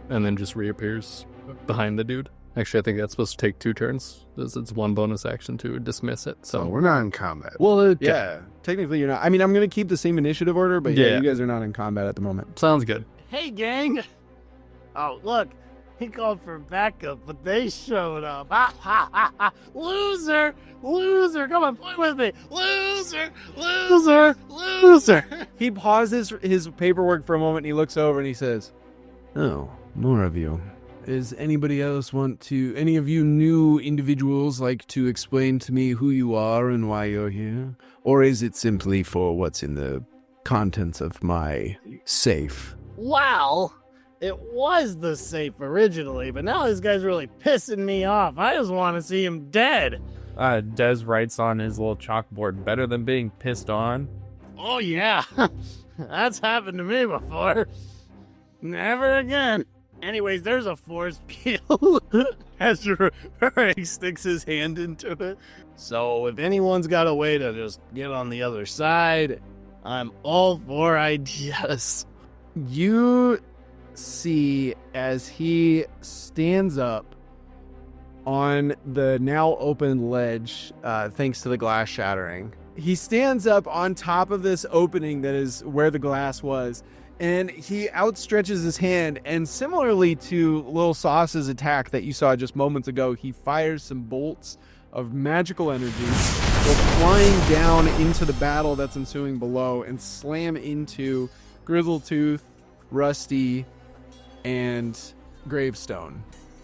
and then just reappears behind the dude. Actually, I think that's supposed to take 2 turns. It's 1 bonus action to dismiss it. So So we're not in combat. Well, yeah, technically you're not. I mean, I'm going to keep the same initiative order, but yeah, Yeah. you guys are not in combat at the moment. sounds good. Hey, gang. Oh, look. He called for backup, but they showed up. Ha ha ha ha! Loser! Loser! Come on, play with me! Loser! Loser! Loser! He pauses his paperwork for a moment and he looks over and he says, "Oh, more of you. Does anybody else any of you new individuals like to explain to me who you are and why you're here? Or is it simply for what's in the contents of my safe?" Wow! It was the safe originally, but now this guy's really pissing me off. I just want to see him dead. Dez writes on his little chalkboard, better than being pissed on. Oh, yeah. That's happened to me before. Never again. Anyways, there's a force field as Rorick sticks his hand into it. So if anyone's got a way to just get on the other side, I'm all for ideas. You see as he stands up on the now open ledge, thanks to the glass shattering. He stands up on top of this opening that is where the glass was, and he outstretches his hand, and similarly to Lil Sauce's attack that you saw just moments ago, he fires some bolts of magical energy, go flying down into the battle that's ensuing below and slam into Grizzletooth, Rusty, and Gravestone.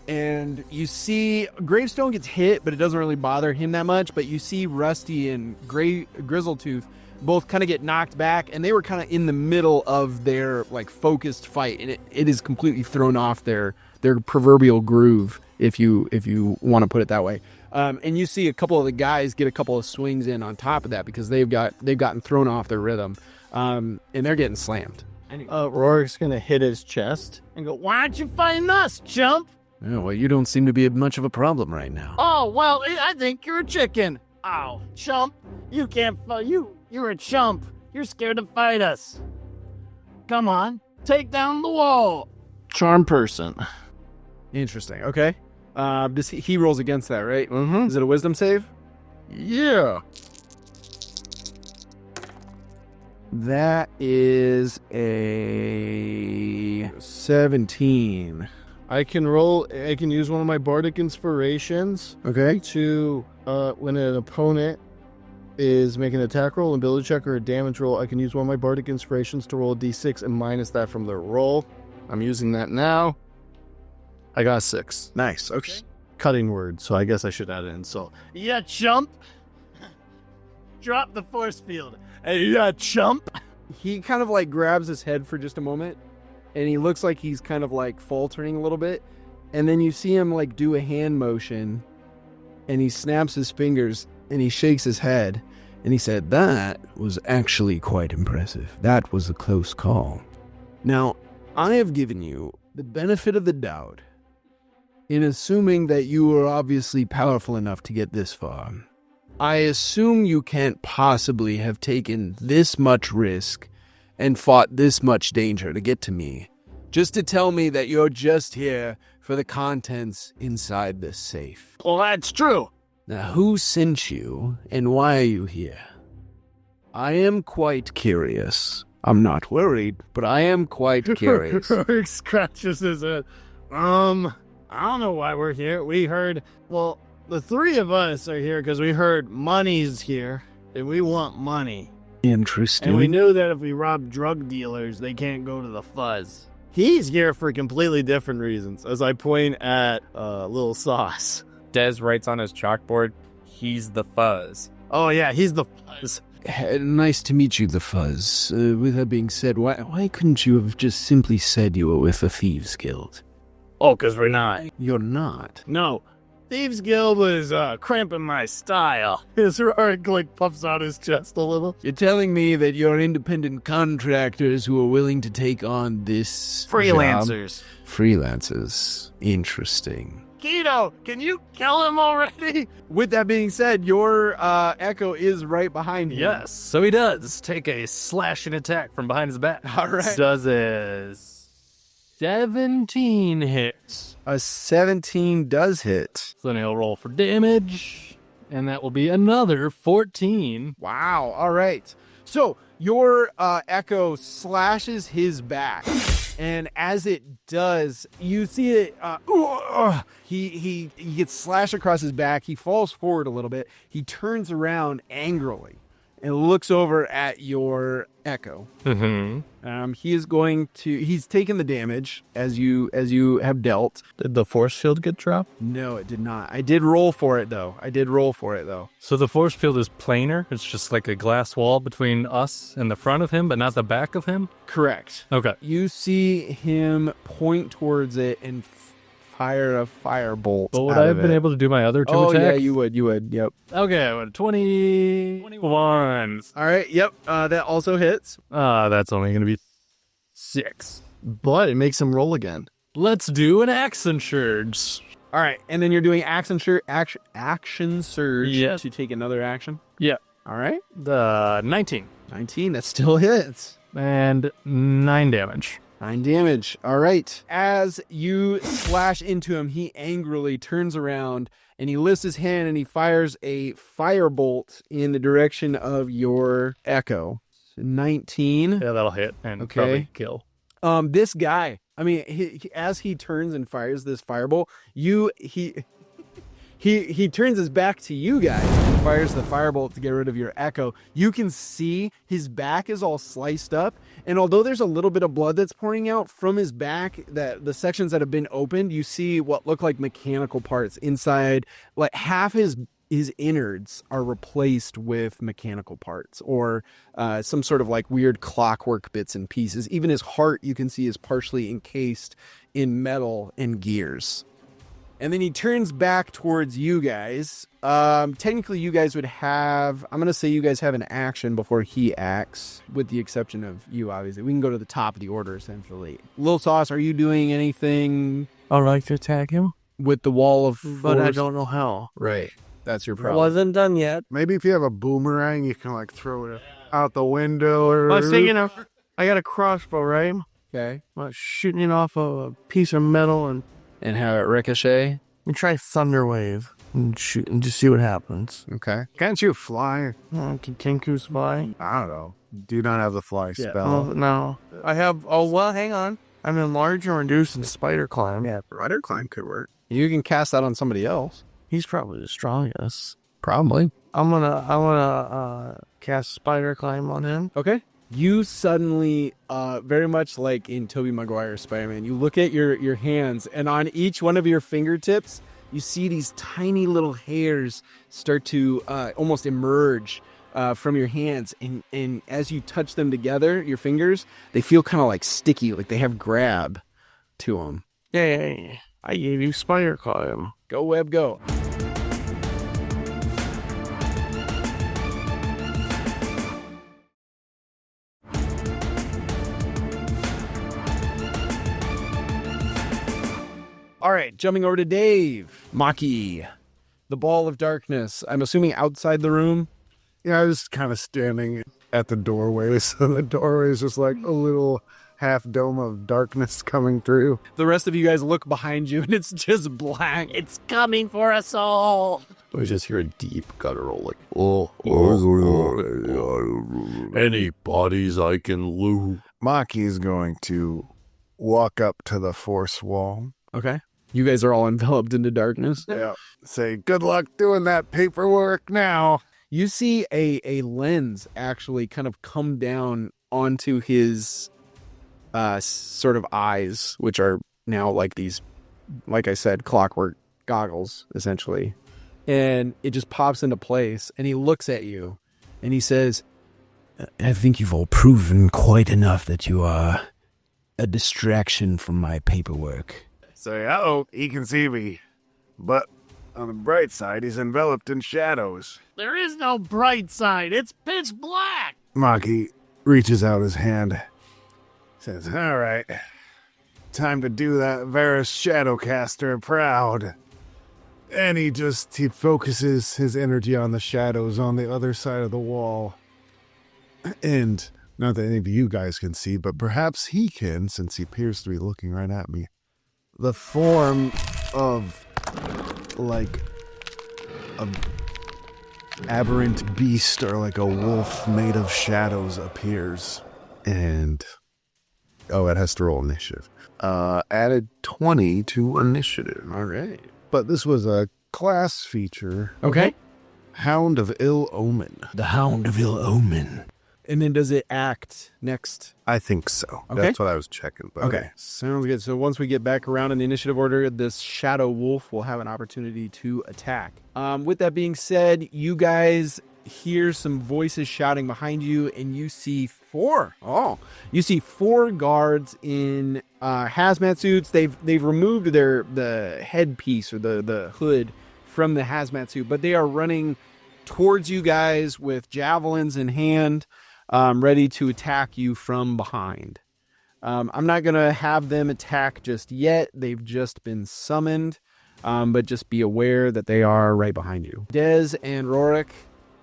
And you see Gravestone gets hit, but it doesn't really bother him that much. But you see Rusty and Grizzletooth both kind of get knocked back, and they were kind of in the middle of their like focused fight, and it is completely thrown off their proverbial groove, if you want to put it that way. And you see a couple of the guys get a couple of swings in on top of that because they've gotten thrown off their rhythm, and they're getting slammed. Rorick's gonna hit his chest and go, "Why aren't you fighting us, chump?" Oh, well, you don't seem to be much of a problem right now. Oh, well, I think you're a chicken. Oh, chump. You can't fight. You're a chump. You're scared to fight us. Come on. Take down the wall. Charm person. Interesting. Okay. He rolls against that, right? Mm-hmm. Is it a wisdom save? Yeah. That is a 17. I can use one of my bardic inspirations. Okay. To, when an opponent is making an attack roll, an ability check, or a damage roll, I can use one of my bardic inspirations to roll a d6 and minus that from their roll. I'm using that now. I got 6. Nice. Okay. Cutting word, so I guess I should add it in. So, yeah, chump. Drop the force field. Hey, yeah, chump. He kind of like grabs his head for just a moment, and he looks like he's kind of like faltering a little bit. And then you see him like do a hand motion, and he snaps his fingers, and he shakes his head, and he said, "That was actually quite impressive. That was a close call. Now, I have given you the benefit of the doubt in assuming that you were obviously powerful enough to get this far. I assume you can't possibly have taken this much risk and fought this much danger to get to me, just to tell me that you're just here for the contents inside this safe. Well, that's true. Now, who sent you, and why are you here? I am quite curious. I'm not worried, but I am quite curious." Rorick scratches his head. I don't know why we're here. We heard, well, the three of us are here because we heard money's here, and we want money. Interesting. And we knew that if we rob drug dealers, they can't go to the fuzz. He's here for completely different reasons, as I point at Little Sauce. Dez writes on his chalkboard, he's the fuzz. Oh, yeah, he's the fuzz. Nice to meet you, the Fuzz. With that being said, why couldn't you have just simply said you were with the Thieves Guild? Oh, because we're not. You're not. No. Thieves Guild was cramping my style. His Rorick like puffs out his chest a little. You're telling me that you're independent contractors who are willing to take on this Freelancers. job? Freelancers. Interesting. Keto, can you kill him already? With that being said, your Echo is right behind you. Yes, so he does take a slashing attack from behind his back. All right. Does a 17 hits. A 17 does hit. So then he'll roll for damage, and that will be another 14. Wow. All right. So your Echo slashes his back, And as it does, you see it. He gets slashed across his back. He falls forward a little bit. He turns around angrily and looks over at your Echo. Mm-hmm. He's taken the damage as you have dealt. Did the force field get dropped? No, it did not. I did roll for it though. So the force field is planar? It's just like a glass wall between us and the front of him, but not the back of him? Correct. Okay. You see him point towards it and fire a firebolt. But would I have been able to do my other two attacks? Yeah, you would. Yep. Okay, 21. All right, yep. That also hits. That's only going to be 6. But it makes him roll again. Let's do an action surge. All right, and then you're doing action surge Yes. to take another action. Yeah. All right. The 19. 19, that still hits. And 9 damage. 9 damage. All right. As you slash into him, he angrily turns around and he lifts his hand and he fires a firebolt in the direction of your Echo. 19. Yeah, that'll hit and probably kill. This guy, I mean, as he turns and fires this firebolt, he turns his back to you guys and fires the firebolt to get rid of your Echo. You can see his back is all sliced up, and although there's a little bit of blood that's pouring out from his back, that the sections that have been opened, you see what look like mechanical parts inside. Like half his innards are replaced with mechanical parts or some sort of like weird clockwork bits and pieces. Even his heart, you can see, is partially encased in metal and gears. And then he turns back towards you guys. Technically, you guys would have... I'm going to say you guys have an action before he acts, with the exception of you, obviously. We can go to the top of the order, essentially. Lil Sauce, are you doing anything... I'd like to attack him, with the wall of but I force? don't know how. Right. That's your It problem. wasn't done yet. Maybe if you have a boomerang, you can like throw it out the window or... I was thinking of, I got a crossbow, right? Okay. I'm shooting it off of a piece of metal and have it ricochet? try Thunderwave and shoot and just see what happens. Okay. Can't you fly? Can Kenku fly? I don't know. Do you not have the fly Oh, spell? no. I have, well, hang on. I'm enlarge or reduce and spider climb. Yeah, Rider Climb could work. You can cast that on somebody else. He's probably the strongest. Probably. I'm gonna cast spider climb on him. Okay. You suddenly, very much like in Tobey Maguire's Spider-Man, you look at your hands, and on each one of your fingertips, you see these tiny little hairs start to almost emerge from your hands. And as you touch them together, your fingers, they feel kind of like sticky, like they have grab to them. Yeah. I gave you spider climb. Go, Web, go. All right, jumping over to Dave. Maki, the ball of darkness. I'm assuming outside the room. Yeah, I was kind of standing at the doorway, so the doorway is just like a little half dome of darkness coming through. The rest of you guys look behind you, and it's just black. It's coming for us all. We just hear a deep guttural, like, any bodies I can loot. Maki's going to walk up to the force wall. Okay. You guys are all enveloped into darkness. Yeah. Say, good luck doing that paperwork now. You see a lens actually kind of come down onto his sort of eyes, which are now like these, like I said, clockwork goggles, essentially. And it just pops into place, and he looks at you, and he says, I think you've all proven quite enough that you are a distraction from my paperwork. Say, he can see me. But on the bright side, he's enveloped in shadows. There is no bright side. It's pitch black. Maki reaches out his hand. Says, all right. Time to do that Varus Shadowcaster proud. And he focuses his energy on the shadows on the other side of the wall. And not that any of you guys can see, but perhaps he can, since he appears to be looking right at me. The form of, like, an aberrant beast or like a wolf made of shadows appears. And Oh, it has to roll initiative. Added 20 to initiative. All right. But this was a class feature. Okay. Hound of Ill Omen. The Hound of Ill Omen. And then does it act next? I think so. Okay. That's what I was checking. But Okay. Sounds good. So once we get back around in the initiative order, this shadow wolf will have an opportunity to attack. With that being said, you guys hear some voices shouting behind you, and you see four guards in hazmat suits. They've removed the headpiece or the hood from the hazmat suit, but they are running towards you guys with javelins in hand, ready to attack you from behind. I'm not going to have them attack just yet. They've just been summoned, but just be aware that they are right behind you. Dez and Rorick,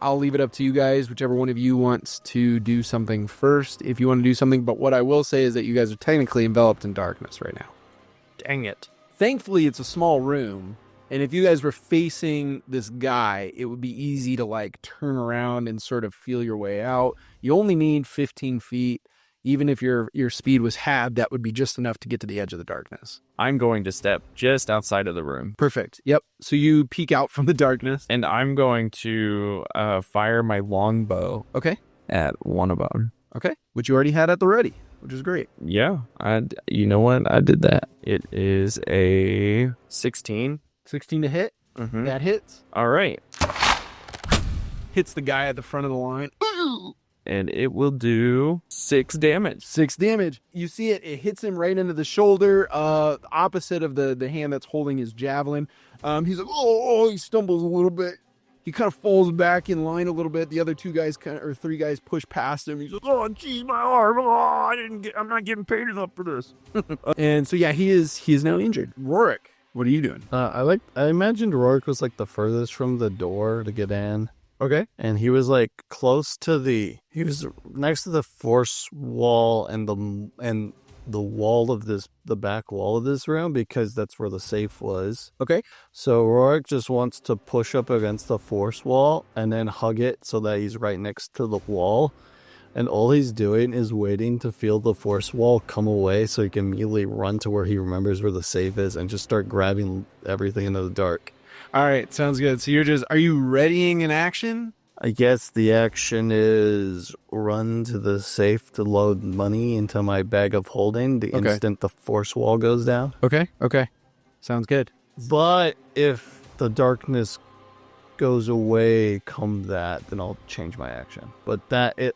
I'll leave it up to you guys, whichever one of you wants to do something first, if you want to do something. But what I will say is that you guys are technically enveloped in darkness right now. Dang it. Thankfully, it's a small room. And if you guys were facing this guy, it would be easy to like turn around and sort of feel your way out. You only need 15 feet. Even if your speed was halved, that would be just enough to get to the edge of the darkness. I'm going to step just outside of the room. Perfect. Yep. So you peek out from the darkness. And I'm going to fire my longbow. Okay. At one of them. Okay. Which you already had at the ready, which is great. Yeah. You know what? I did that. It is a 16. 16 to hit. Mm-hmm. That hits. All right. Hits the guy at the front of the line. And it will do 6 damage. 6 damage. You see it hits him right into the shoulder, opposite of the hand that's holding his javelin. He's like, he stumbles a little bit. He kind of falls back in line a little bit. The other 3 guys push past him. He's like, oh, geez, my arm. I'm not getting paid enough for this. And so, yeah, he is now injured. Rorick, what are you doing? I imagined Rorick was like the furthest from the door to get in. Okay. And he was like close to he was next to the force wall and the wall of the back wall of this room, because that's where the safe was. Okay. So Rorick just wants to push up against the force wall and then hug it so that he's right next to the wall. And all he's doing is waiting to feel the force wall come away so he can immediately run to where he remembers where the safe is and just start grabbing everything into the dark. All right, sounds good. So are you readying an action? I guess the action is run to the safe to load money into my bag of holding the instant the force wall goes down. Okay. Sounds good. But if the darkness goes away come that, then I'll change my action. But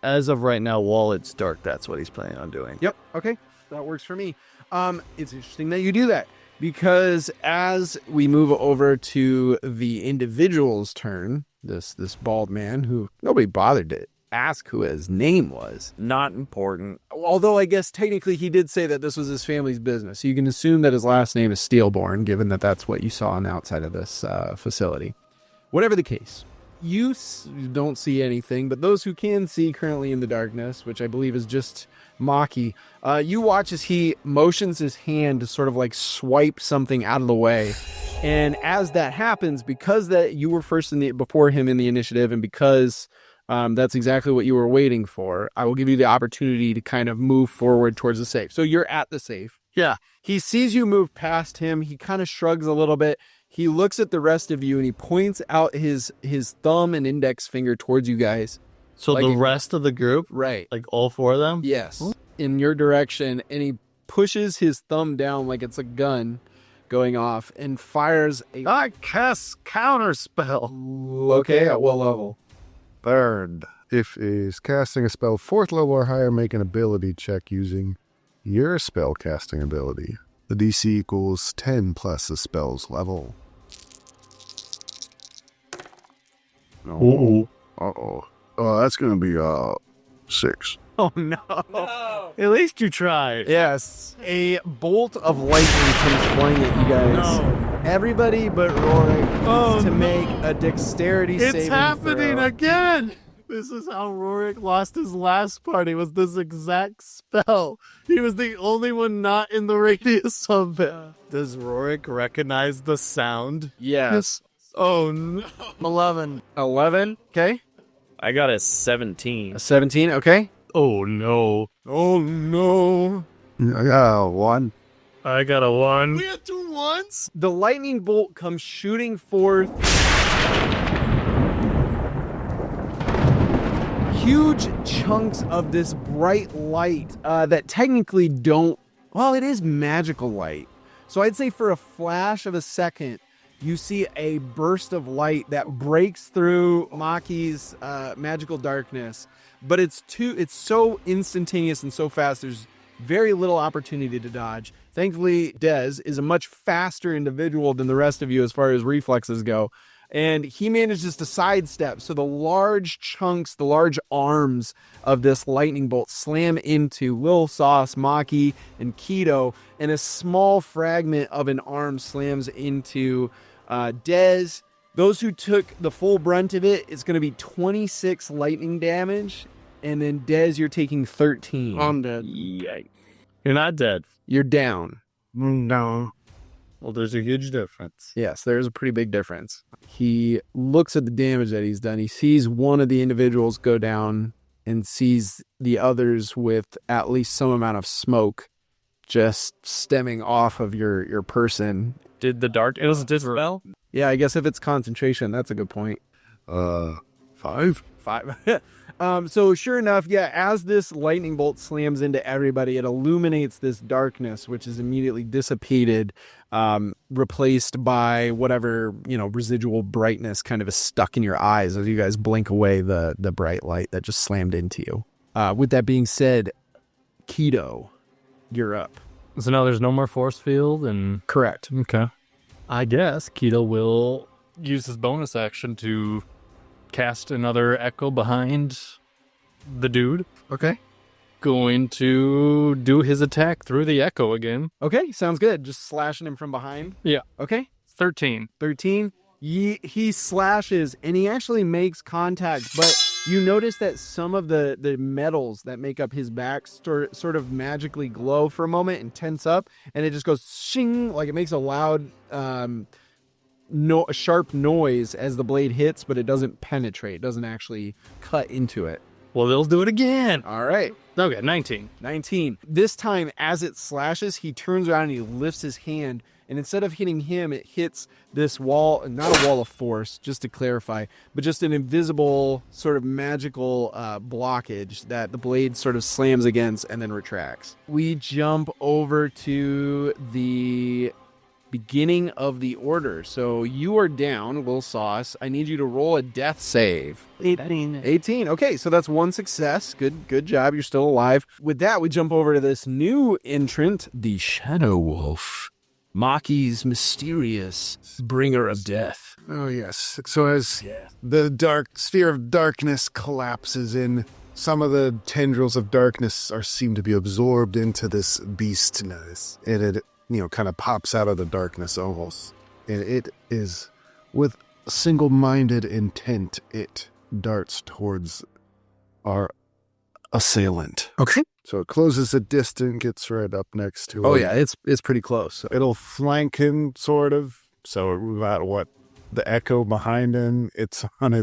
as of right now, while it's dark, that's what he's planning on doing. Yep. Okay. That works for me. It's interesting that you do that, because as we move over to the individual's turn, this bald man who nobody bothered to ask who his name was. Not important. Although I guess technically he did say that this was his family's business. So you can assume that his last name is Steelborn, given that that's what you saw on the outside of this facility. Whatever the case, you don't see anything, but those who can see currently in the darkness, which I believe is just Maki, you watch as he motions his hand to sort of like swipe something out of the way. And as that happens, because that you were first before him in the initiative, and because that's exactly what you were waiting for, I will give you the opportunity to kind of move forward towards the safe. So you're at the safe. Yeah. He sees you move past him. He kind of shrugs a little bit. He looks at the rest of you and he points out his thumb and index finger towards you guys. So like the rest of the group? Right. Like all 4 of them? Yes. In your direction. And he pushes his thumb down like it's a gun going off and fires a... I cast counterspell. Okay, at what level? 3rd. If is casting a spell 4th level or higher, make an ability check using your spell casting ability. The DC equals 10 plus the spell's level. Uh-oh. Oh, that's going to be 6. Oh, no. At least you tried. Yes. A bolt of lightning comes flying at you guys. No. Everybody but Rorick needs to make a dexterity saving It's happening throw. Again. This is how Rorick lost his last party, was this exact spell. He was the only one not in the radius of it. Does Rorick recognize the sound? Yes. Oh, no. 11. 11. Okay. I got a 17. A 17. Okay. Oh, no. Oh, no. I got a 1. I got a 1. We had 2 1s? The lightning bolt comes shooting forth. Huge chunks of this bright light that technically don't... Well, it is magical light. So I'd say for a flash of a second, you see a burst of light that breaks through Maki's magical darkness. But it's so instantaneous and so fast, there's very little opportunity to dodge. Thankfully, Dez is a much faster individual than the rest of you as far as reflexes go. And he manages to sidestep. So the large chunks, the large arms of this lightning bolt slam into Lil Sauce, Maki, and Keto. And a small fragment of an arm slams into Dez. Those who took the full brunt of it, it's going to be 26 lightning damage. And then Dez, you're taking 13. I'm dead. Yikes. You're not dead. You're down. No. Well, there's a huge difference. Yes, there's a pretty big difference. He looks at the damage that he's done. He sees one of the individuals go down and sees the others with at least some amount of smoke just stemming off of your person. Did the dark... It was a dispel? Yeah, I guess if it's concentration, that's a good point. 5? 5. So sure enough, yeah, as this lightning bolt slams into everybody, it illuminates this darkness, which is immediately dissipated, replaced by whatever, residual brightness kind of is stuck in your eyes as you guys blink away the bright light that just slammed into you. With that being said, Keto, you're up. So now there's no more force field and... Correct. Okay. I guess Keto will use his bonus action to cast another echo behind the dude. Okay. Going to do his attack through the echo again. Okay, sounds good. Just slashing him from behind. Yeah. Okay. 13. 13. He slashes and he actually makes contact, but you notice that some of the metals that make up his back sort of magically glow for a moment and tense up, and it just goes shing, like it makes a loud a sharp noise as the blade hits, but it doesn't penetrate. It doesn't actually cut into it. Well, they'll do it again. All right. Okay, 19. 19. This time, as it slashes, he turns around and he lifts his hand, and instead of hitting him, it hits this wall, not a wall of force, just to clarify, but just an invisible sort of magical blockage that the blade sort of slams against and then retracts. We jump over to the beginning of the order. So you are down, Lil Sauce. I need you to roll a death save. 18. Okay, so that's one success. Good job. You're still alive. With that, we jump over to this new entrant, the Shadow Wolf. Maki's mysterious bringer of death. Oh, yes. So as the dark sphere of darkness collapses in, some of the tendrils of darkness seem to be absorbed into this beast. It kind of pops out of the darkness almost. And it is, with single-minded intent, it darts towards our assailant. Okay. So it closes the distance, gets right up next to him. Oh, yeah, it's pretty close. It'll flank him, sort of. So about the echo behind him, it's on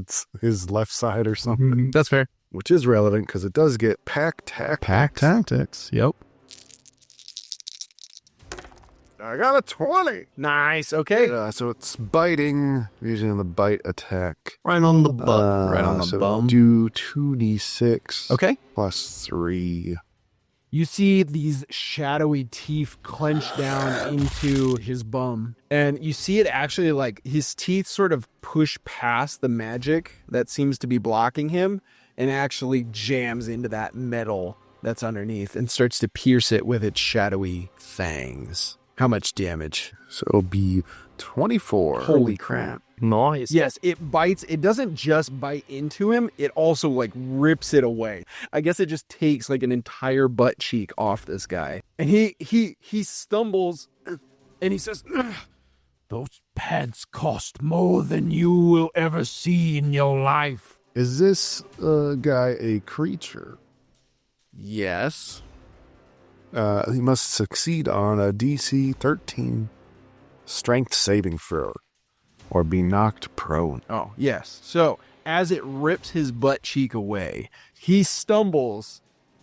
his left side or something. Mm-hmm. That's fair. Which is relevant because it does get pack tactics. Yep. I got a 20. Nice. Okay. So it's biting, using the bite attack. Right on the butt. Right on the so bum. Do 2d6. Okay. Plus 3. You see these shadowy teeth clench down into his bum. And you see it actually, like, his teeth sort of push past the magic that seems to be blocking him and actually jams into that metal that's underneath and starts to pierce it with its shadowy fangs. How much damage? So it'll be 24. Holy crap. Nice. Yes, it bites. It doesn't just bite into him. It also like rips it away. I guess it just takes like an entire butt cheek off this guy. And he stumbles and he says, Those pants cost more than you will ever see in your life. Is this guy a creature? yes. He must succeed on a DC 13 strength saving throw or be knocked prone. Oh, yes. So as it rips his butt cheek away, he stumbles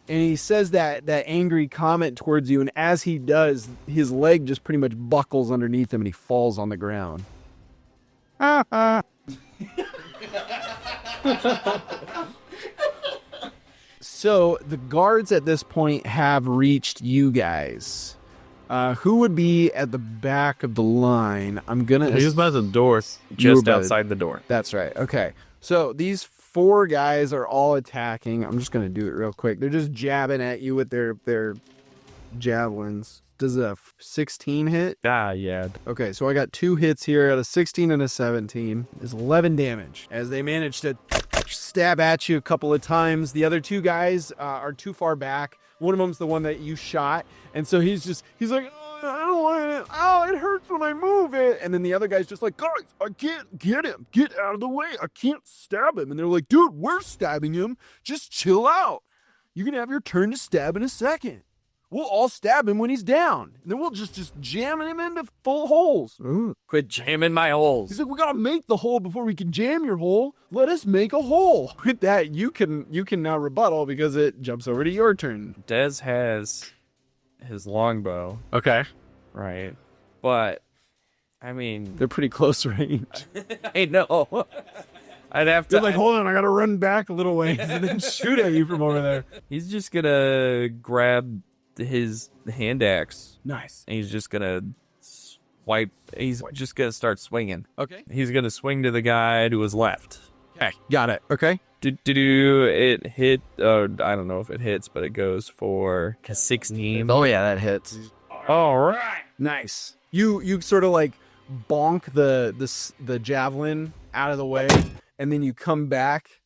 And he says that angry comment towards you, and as he does, his leg just pretty much buckles underneath him and he falls on the ground. So the guards at this point have reached you guys. Who would be at the back of the line? I'm going to... He's by the door. Just outside the door. That's right. Okay. So these 4 guys are all attacking. I'm just going to do it real quick. They're just jabbing at you with their javelins. Does a 16 hit? Yeah. Okay, so I got 2 hits here out of 16 and a 17. Is 11 damage as they manage to stab at you a couple of times. The other 2 guys are too far back. One of them's the one that you shot, and so he's like, oh, I don't want it. Oh, it hurts when I move it. And then the other guy's just like, guys, I can't get him. Get out of the way. I can't stab him. And they're like, dude, we're stabbing him. Just chill out. You can have your turn to stab in a second. We'll all stab him when he's down. And then we'll just jam him into full holes. Quit jamming my holes. He's like, we gotta make the hole before we can jam your hole. Let us make a hole. With that, you can now rebuttal because it jumps over to your turn. Dez has his longbow. Okay. Right. But, I mean... They're pretty close range. I know. I'd have to... They're like, hold on, I gotta run back a little ways and then shoot at you from over there. He's just gonna grab his hand axe. Nice. And he's just gonna swipe. He's just gonna start swinging. Okay. He's gonna swing to the guy to his left. Okay. Got it. Okay. It hit. I don't know if it hits, but it goes for 16. Oh, yeah, that hits. All right. Nice. You sort of like bonk the javelin out of the way, and then you come back,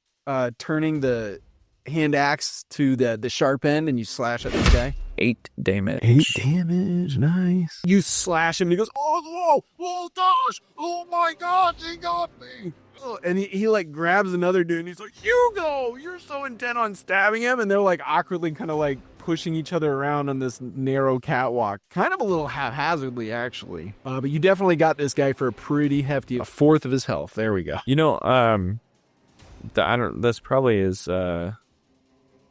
turning the hand axe to the sharp end, and you slash at this guy. 8 damage. 8 damage. Nice. You slash him, and he goes, oh gosh, oh my God, he got me. Oh, and he like grabs another dude, and he's like, you go. You're so intent on stabbing him, and they're like awkwardly kind of like pushing each other around on this narrow catwalk, kind of a little haphazardly actually. But you definitely got this guy for a pretty hefty 1/4 of his health. There we go. You know, this probably is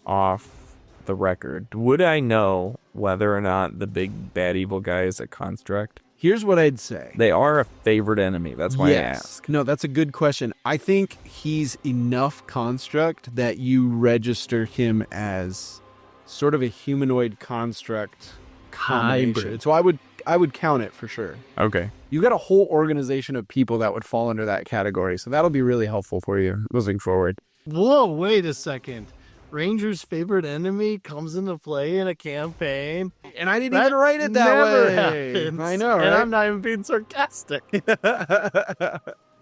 off the record. Would I know whether or not the big bad evil guy is a construct? Here's what I'd say. They are a favorite enemy. That's why I ask. No, that's a good question. I think he's enough construct that you register him as sort of a humanoid construct hybrid. So I would count it for sure. Okay. You got a whole organization of people that would fall under that category, so that'll be really helpful for you moving forward. Whoa, wait a second. Ranger's favorite enemy comes into play in a campaign. And I didn't even write it that never way. happens. I know, right? And I'm not even being sarcastic.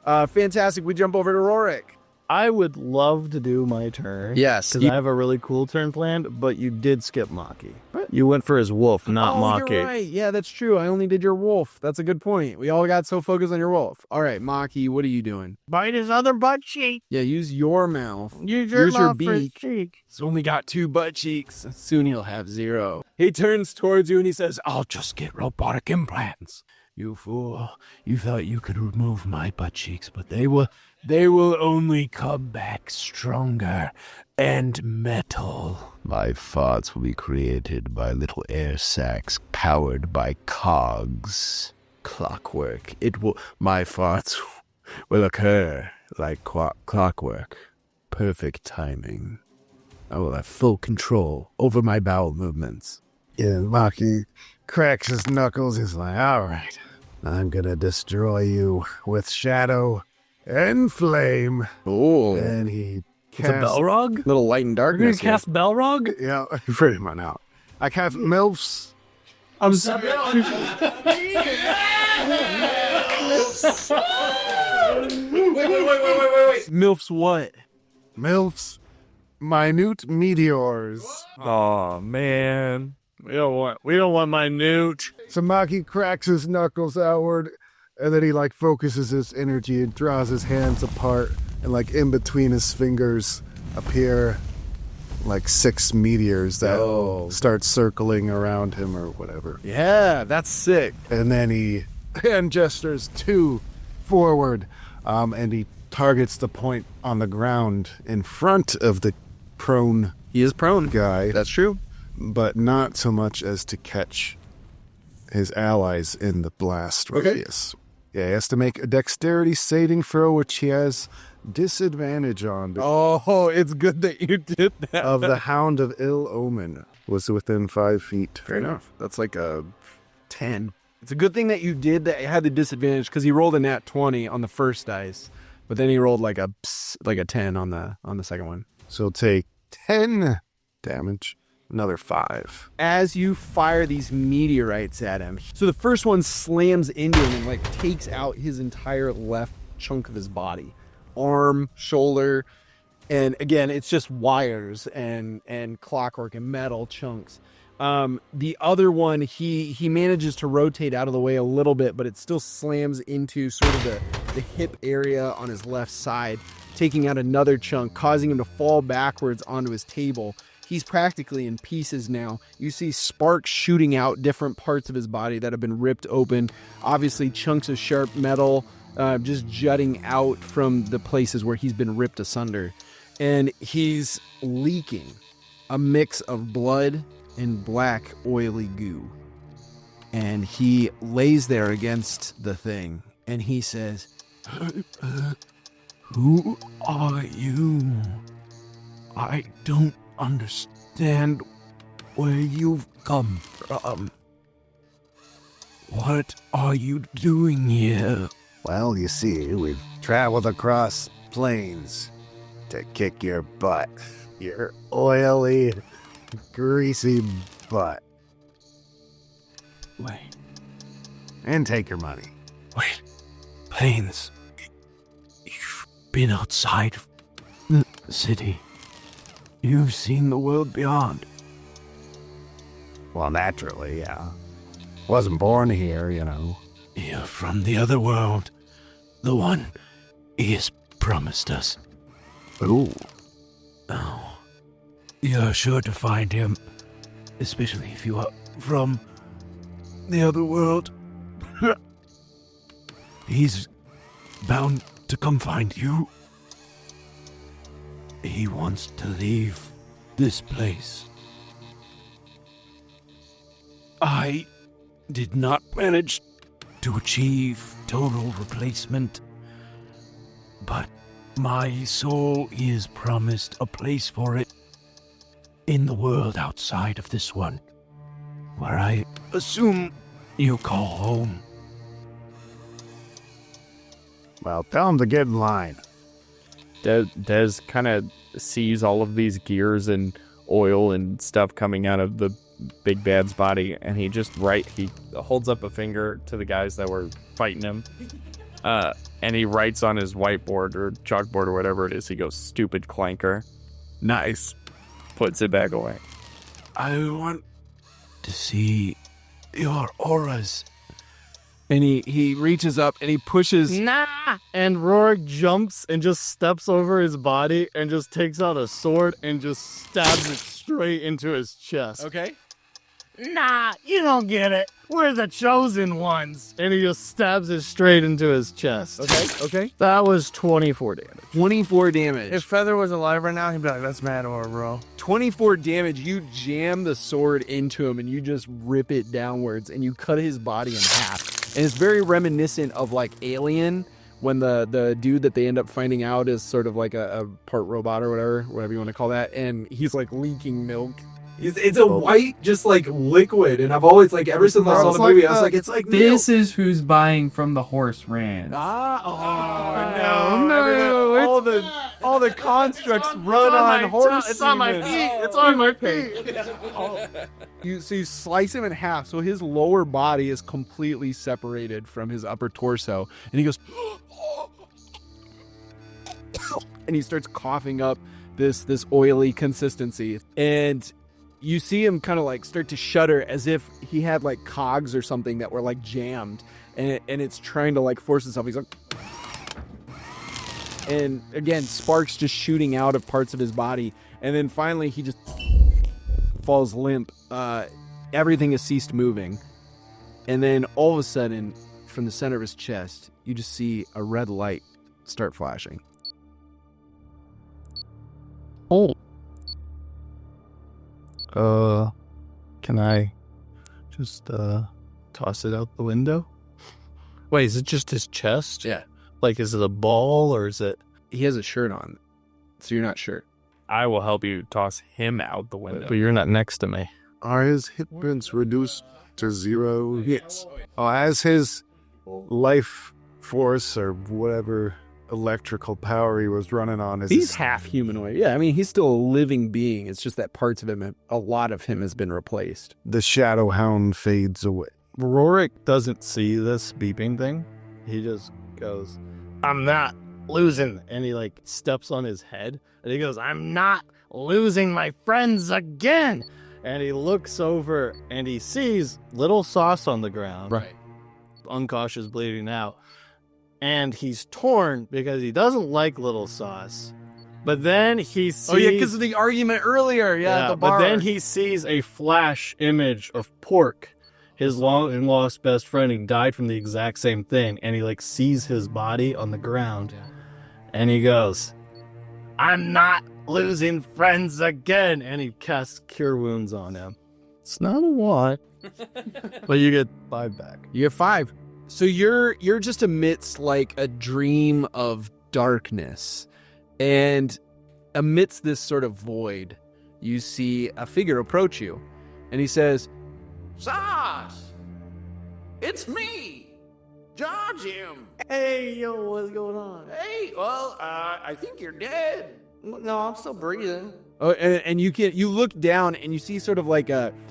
Fantastic. We jump over to Rorick. I would love to do my turn. Yes. Because I have a really cool turn planned, but you did skip Maki. You went for his wolf, not Maki. You're right. Yeah, that's true. I only did your wolf. That's a good point. We all got so focused on your wolf. All right, Maki, what are you doing? Bite his other butt cheek. Yeah, use your mouth. Use your mouth for his beak. cheek. He's only got 2 butt cheeks. Soon he'll have 0. He turns towards you and he says, I'll just get robotic implants. You fool. You thought you could remove my butt cheeks, but they will only come back stronger and metal. My farts will be created by little air sacs powered by cogs. Clockwork. My farts will occur like clockwork. Perfect timing. I will have full control over my bowel movements. Yeah, Maki cracks his knuckles. He's like, all right, I'm going to destroy you with shadow and flame. oh, And he It's a casts... Belrog? little light and You're going darkness. to cast Belrog? Yeah, pretty much out. I cast MILFs. I'm sorry. Wait. MILFs what? MILFs. Minute meteors. Oh man. We don't want my newt. So Maki cracks his knuckles outward, and then he like focuses his energy and draws his hands apart, and like in between his fingers appear like 6 meteors that start circling around him or whatever. Yeah, that's sick. And then he hand gestures 2 forward, and he targets the point on the ground in front of the prone He is prone. guy, That's true. but not so much as to catch his allies in the blast radius. Yeah, he has to make a dexterity saving throw, which he has disadvantage on. Oh, it's good that you did that. Of the Hound of Ill Omen was within 5 feet. Fair enough. That's like a 10. It's a good thing that you did that. You had the disadvantage because he rolled a nat 20 on the first dice, but then he rolled like a 10 on the second one. So he'll take 10 damage. Another 5. As you fire these meteorites at him, so the first one slams into him and like takes out his entire left chunk of his body, arm, shoulder, and again it's just wires and clockwork and metal chunks. The other one, he manages to rotate out of the way a little bit, but it still slams into sort of the hip area on his left side, taking out another chunk, causing him to fall backwards onto his table. He's practically in pieces now. You see sparks shooting out different parts of his body that have been ripped open. Obviously, chunks of sharp metal just jutting out from the places where he's been ripped asunder. And he's leaking a mix of blood and black, oily goo. And he lays there against the thing, and he says, Who are you? I don't understand where you've come from. What are you doing here? Well, you see, we've traveled across plains to kick your butt. Your oily, greasy butt. Wait, And take your money. plains. You've been outside of the city. You've seen the world beyond. Well, naturally, yeah. Wasn't born here, you know. You're from the other world. The one he has promised us. Ooh. Oh. You're sure to find him. Especially if you are from the other world. He's bound to come find you. He wants to leave this place. I did not manage to achieve total replacement, but my soul is promised a place for it in the world outside of this one, where I assume you call home. Well, tell him to get in line. Dez kind of sees all of these gears and oil and stuff coming out of the big bad's body, and he holds up a finger to the guys that were fighting him, and he writes on his whiteboard or chalkboard or whatever it is. He goes, "Stupid clanker." Nice. Puts it back away. I want to see your auras. And he reaches up and he pushes. Nah. And Rorick jumps and just steps over his body and just takes out a sword and just stabs it straight into his chest. Okay. Nah, you don't get it. We're the chosen ones. And he just stabs it straight into his chest. Okay. That was 24 damage. 24 damage. If Feather was alive right now, he'd be like, that's mad or bro. 24 damage. You jam the sword into him and you just rip it downwards and you cut his body in half. And it's very reminiscent of like Alien, when the dude that they end up finding out is sort of like a part robot or whatever you want to call that, and he's like leaking milk. It's a white, just like liquid, and I've always like ever since I saw the movie, I was like, it's like this is who's buying from the horse ranch. No. All the constructs run on horse. It's on my feet. It's on my feet. You slice him in half, so his lower body is completely separated from his upper torso, and he goes, and he starts coughing up this oily consistency, and you see him kind of like start to shudder as if he had like cogs or something that were like jammed, and it's trying to like force itself. He's like, and again, sparks just shooting out of parts of his body, and then finally he just falls limp. Everything has ceased moving, and then all of a sudden, from the center of his chest, you just see a red light start flashing. Oh. Can I just toss it out the window? Wait, is it just his chest? Yeah. Like, is it a ball or is it? He has a shirt on, so you're not sure. I will help you toss him out the window. But you're not next to me. Are his hit points reduced to 0? Yes. Oh, as his life force or whatever electrical power he was running on is. He's half humanoid. Yeah, I mean, he's still a living being. It's just that parts of him, a lot of him has been replaced. The Shadow Hound fades away. Rorick doesn't see this beeping thing. He just goes, I'm not losing. And he like steps on his head and he goes, I'm not losing my friends again. And he looks over and he sees Little Sauce on the ground. Right. Uncautious, bleeding out. And he's torn because he doesn't like Little Sauce. But then he sees... Oh, yeah, because of the argument earlier. Yeah, at the bar. But then he sees a flash image of Pork, his long and lost best friend who died from the exact same thing. And he, like, sees his body on the ground. And he goes, I'm not losing friends again. And he casts Cure Wounds on him. It's not a lot. But you get 5 back. You get 5. So you're just amidst like a dream of darkness, and amidst this sort of void, you see a figure approach you, and he says, Sauce! It's me! Charge him! Hey, yo, what's going on? Hey, well, I think you're dead. No, I'm still breathing. Oh, and you look down and you see sort of like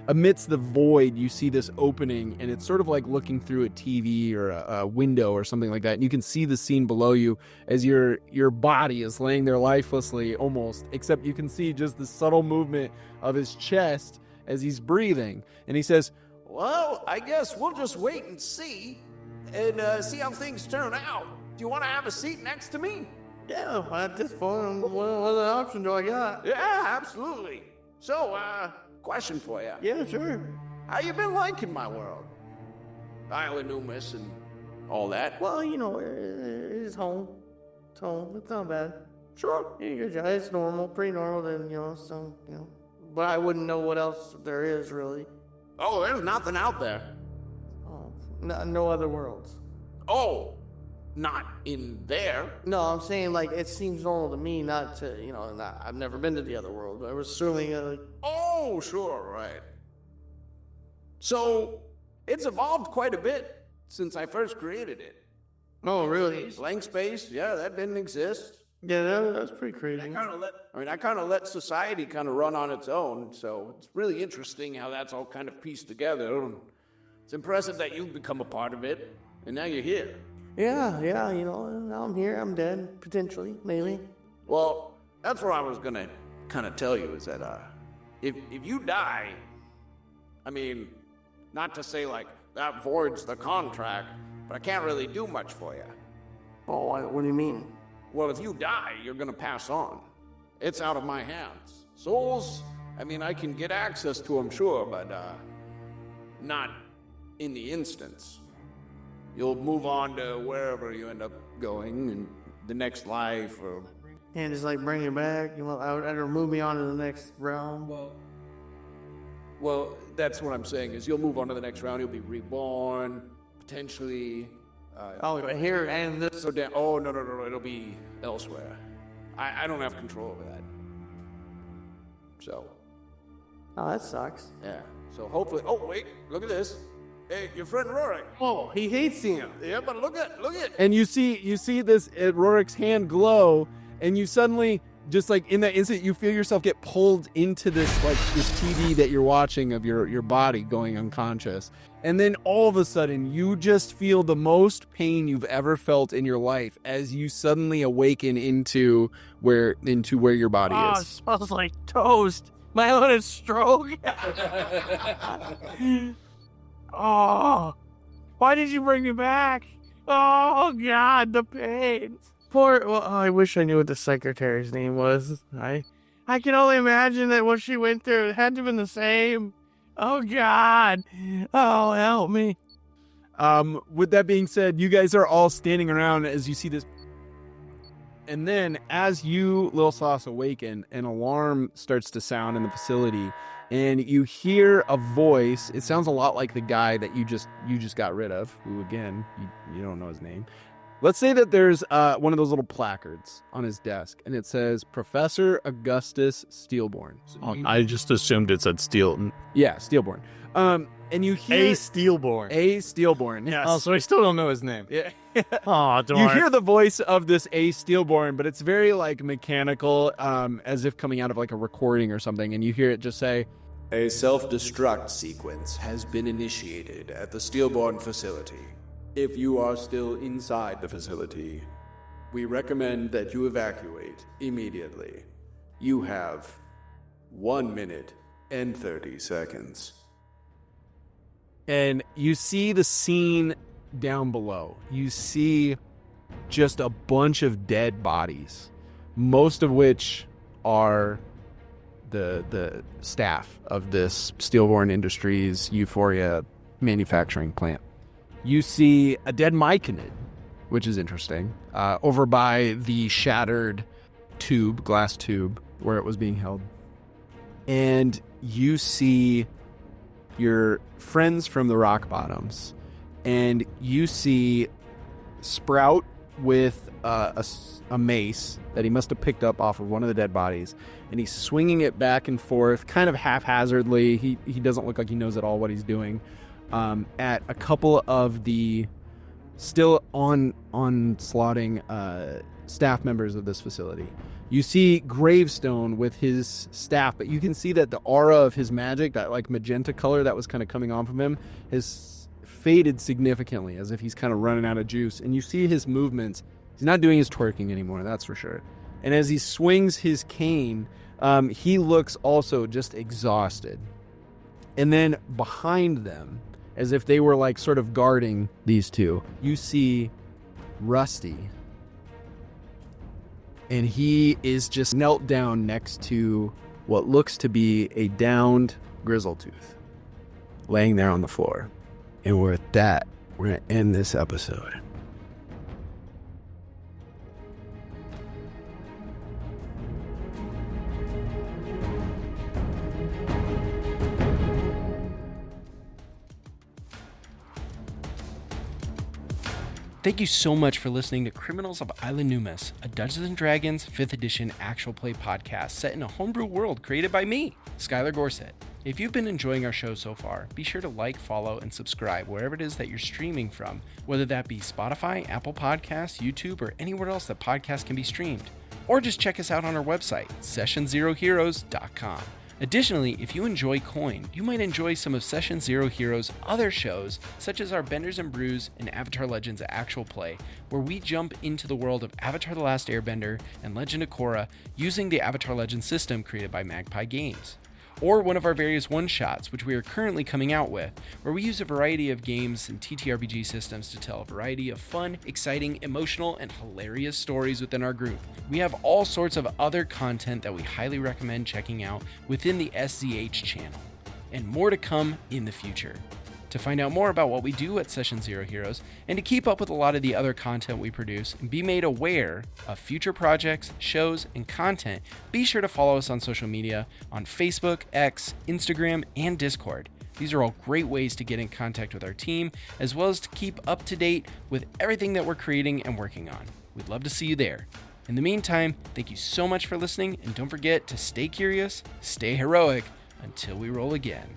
amidst the void, you see this opening, and it's sort of like looking through a TV or a window or something like that. And you can see the scene below you as your body is laying there lifelessly almost, except you can see just the subtle movement of his chest as he's breathing. And he says, Well, I guess we'll just wait and see how things turn out. Do you want to have a seat next to me? Yeah, at this point, what other option do I got? Yeah, absolutely. So, question for you. Yeah, sure. How you been liking my world? Isla Numus and all that. Well, you know, it's home. It's home. It's not bad. Sure. Yeah, good job. It's normal, pretty normal, then, so, But I wouldn't know what else there is, really. Oh, there's nothing out there. Oh, no other worlds. Oh, not in there. No, I'm saying, like, it seems normal to me, not to, I've never been to the other world. I was assuming, Oh, sure, right. So, it's evolved quite a bit since I first created it. Oh, really? Blank space, yeah, that didn't exist. Yeah, that's pretty crazy. I kind of let society kind of run on its own, so it's really interesting how that's all kind of pieced together. It's impressive that you've become a part of it, and now you're here. Yeah, now I'm here, I'm dead, potentially, maybe. Well, that's what I was gonna kind of tell you, is that, if you die, I mean, not to say, like, that voids the contract, but I can't really do much for you. Oh, what do you mean? Well, if you die, you're gonna pass on. It's out of my hands. Souls, I mean, I can get access to them, sure, but, not in the instance. You'll move on to wherever you end up going in the next life, or... And just, like, bring it back, or move me on to the next realm. Well, that's what I'm saying, is you'll move on to the next round, you'll be reborn, potentially... here, and this... no, it'll be elsewhere. I don't have control over that. So... Oh, that sucks. Yeah, so hopefully... Oh, wait, look at this. Hey, your friend Rorick. Oh, he hates him. Yeah, but look at. and you see this Rorick's hand glow, and you suddenly, just like in that instant, you feel yourself get pulled into this TV that you're watching of your body going unconscious. And then all of a sudden, you just feel the most pain you've ever felt in your life as you suddenly awaken into where your body Oh, is. it smells like toast. My own is stroke. Oh, why did you bring me back? Oh, God, the pain. I wish I knew what the secretary's name was. I can only imagine that what she went through, it had to have been the same. Oh, God. Oh, help me. With that being said, you guys are all standing around as you see this. And then as you, Little Sauce, awaken, an alarm starts to sound in the facility. and you hear a voice. It sounds a lot like the guy that you just got rid of, who again, you don't know his name. Let's say that there's one of those little placards on his desk, and it says Professor Augustus Steelborn. I just assumed it said Steel. Yeah, Steelborn. And you hear... A Steelborn. A Steelborn, yes. Oh, so I still don't know his name. Yeah. Oh, You hear the voice of this A Steelborn, but it's very, like, mechanical, as if coming out of, like, a recording or something, and you hear it just say, A self-destruct sequence has been initiated at the Steelborn facility. If you are still inside the facility, we recommend that you evacuate immediately. You have 1 minute and 30 seconds. and you see the scene down below. You see just a bunch of dead bodies, most of which are the staff of this Steelborn Industries Euphoria manufacturing plant. You see a dead Myconid, which is interesting, over by the shattered glass tube where it was being held. And you see your friends from the Rockbottoms, and you see Sprout with a mace that he must have picked up off of one of the dead bodies, and he's swinging it back and forth kind of haphazardly. He doesn't look like he knows at all what he's doing, at a couple of the still onslaughting staff members of this facility. You see Gravestone with his staff, but you can see that the aura of his magic, that like magenta color that was kind of coming off of him, has faded significantly, as if he's kind of running out of juice. And you see his movements. He's not doing his twerking anymore, that's for sure. And as he swings his cane, he looks also just exhausted. And then behind them, as if they were like sort of guarding these two, you see Rusty. And he is just knelt down next to what looks to be a downed Grizzletooth, laying there on the floor. And with that, we're going to end this episode. Thank you so much for listening to Criminals of Isla Numus, a Dungeons & Dragons 5th edition actual play podcast set in a homebrew world created by me, Skylar Gorset. If you've been enjoying our show so far, be sure to like, follow, and subscribe wherever it is that you're streaming from, whether that be Spotify, Apple Podcasts, YouTube, or anywhere else that podcasts can be streamed. Or just check us out on our website, sessionzeroheroes.com. Additionally, if you enjoy Coin, you might enjoy some of Session Zero Heroes' other shows, such as our Benders and Brews and Avatar Legends Actual Play, where we jump into the world of Avatar The Last Airbender and Legend of Korra using the Avatar Legends system created by Magpie Games. Or one of our various one-shots, which we are currently coming out with, where we use a variety of games and TTRPG systems to tell a variety of fun, exciting, emotional, and hilarious stories within our group. We have all sorts of other content that we highly recommend checking out within the SZH channel, and more to come in the future. To find out more about what we do at Session Zero Heroes, and to keep up with a lot of the other content we produce and be made aware of future projects, shows, and content, be sure to follow us on social media on Facebook, X, Instagram, and Discord. These are all great ways to get in contact with our team, as well as to keep up to date with everything that we're creating and working on. We'd love to see you there. In the meantime, thank you so much for listening, and don't forget to stay curious, stay heroic, until we roll again.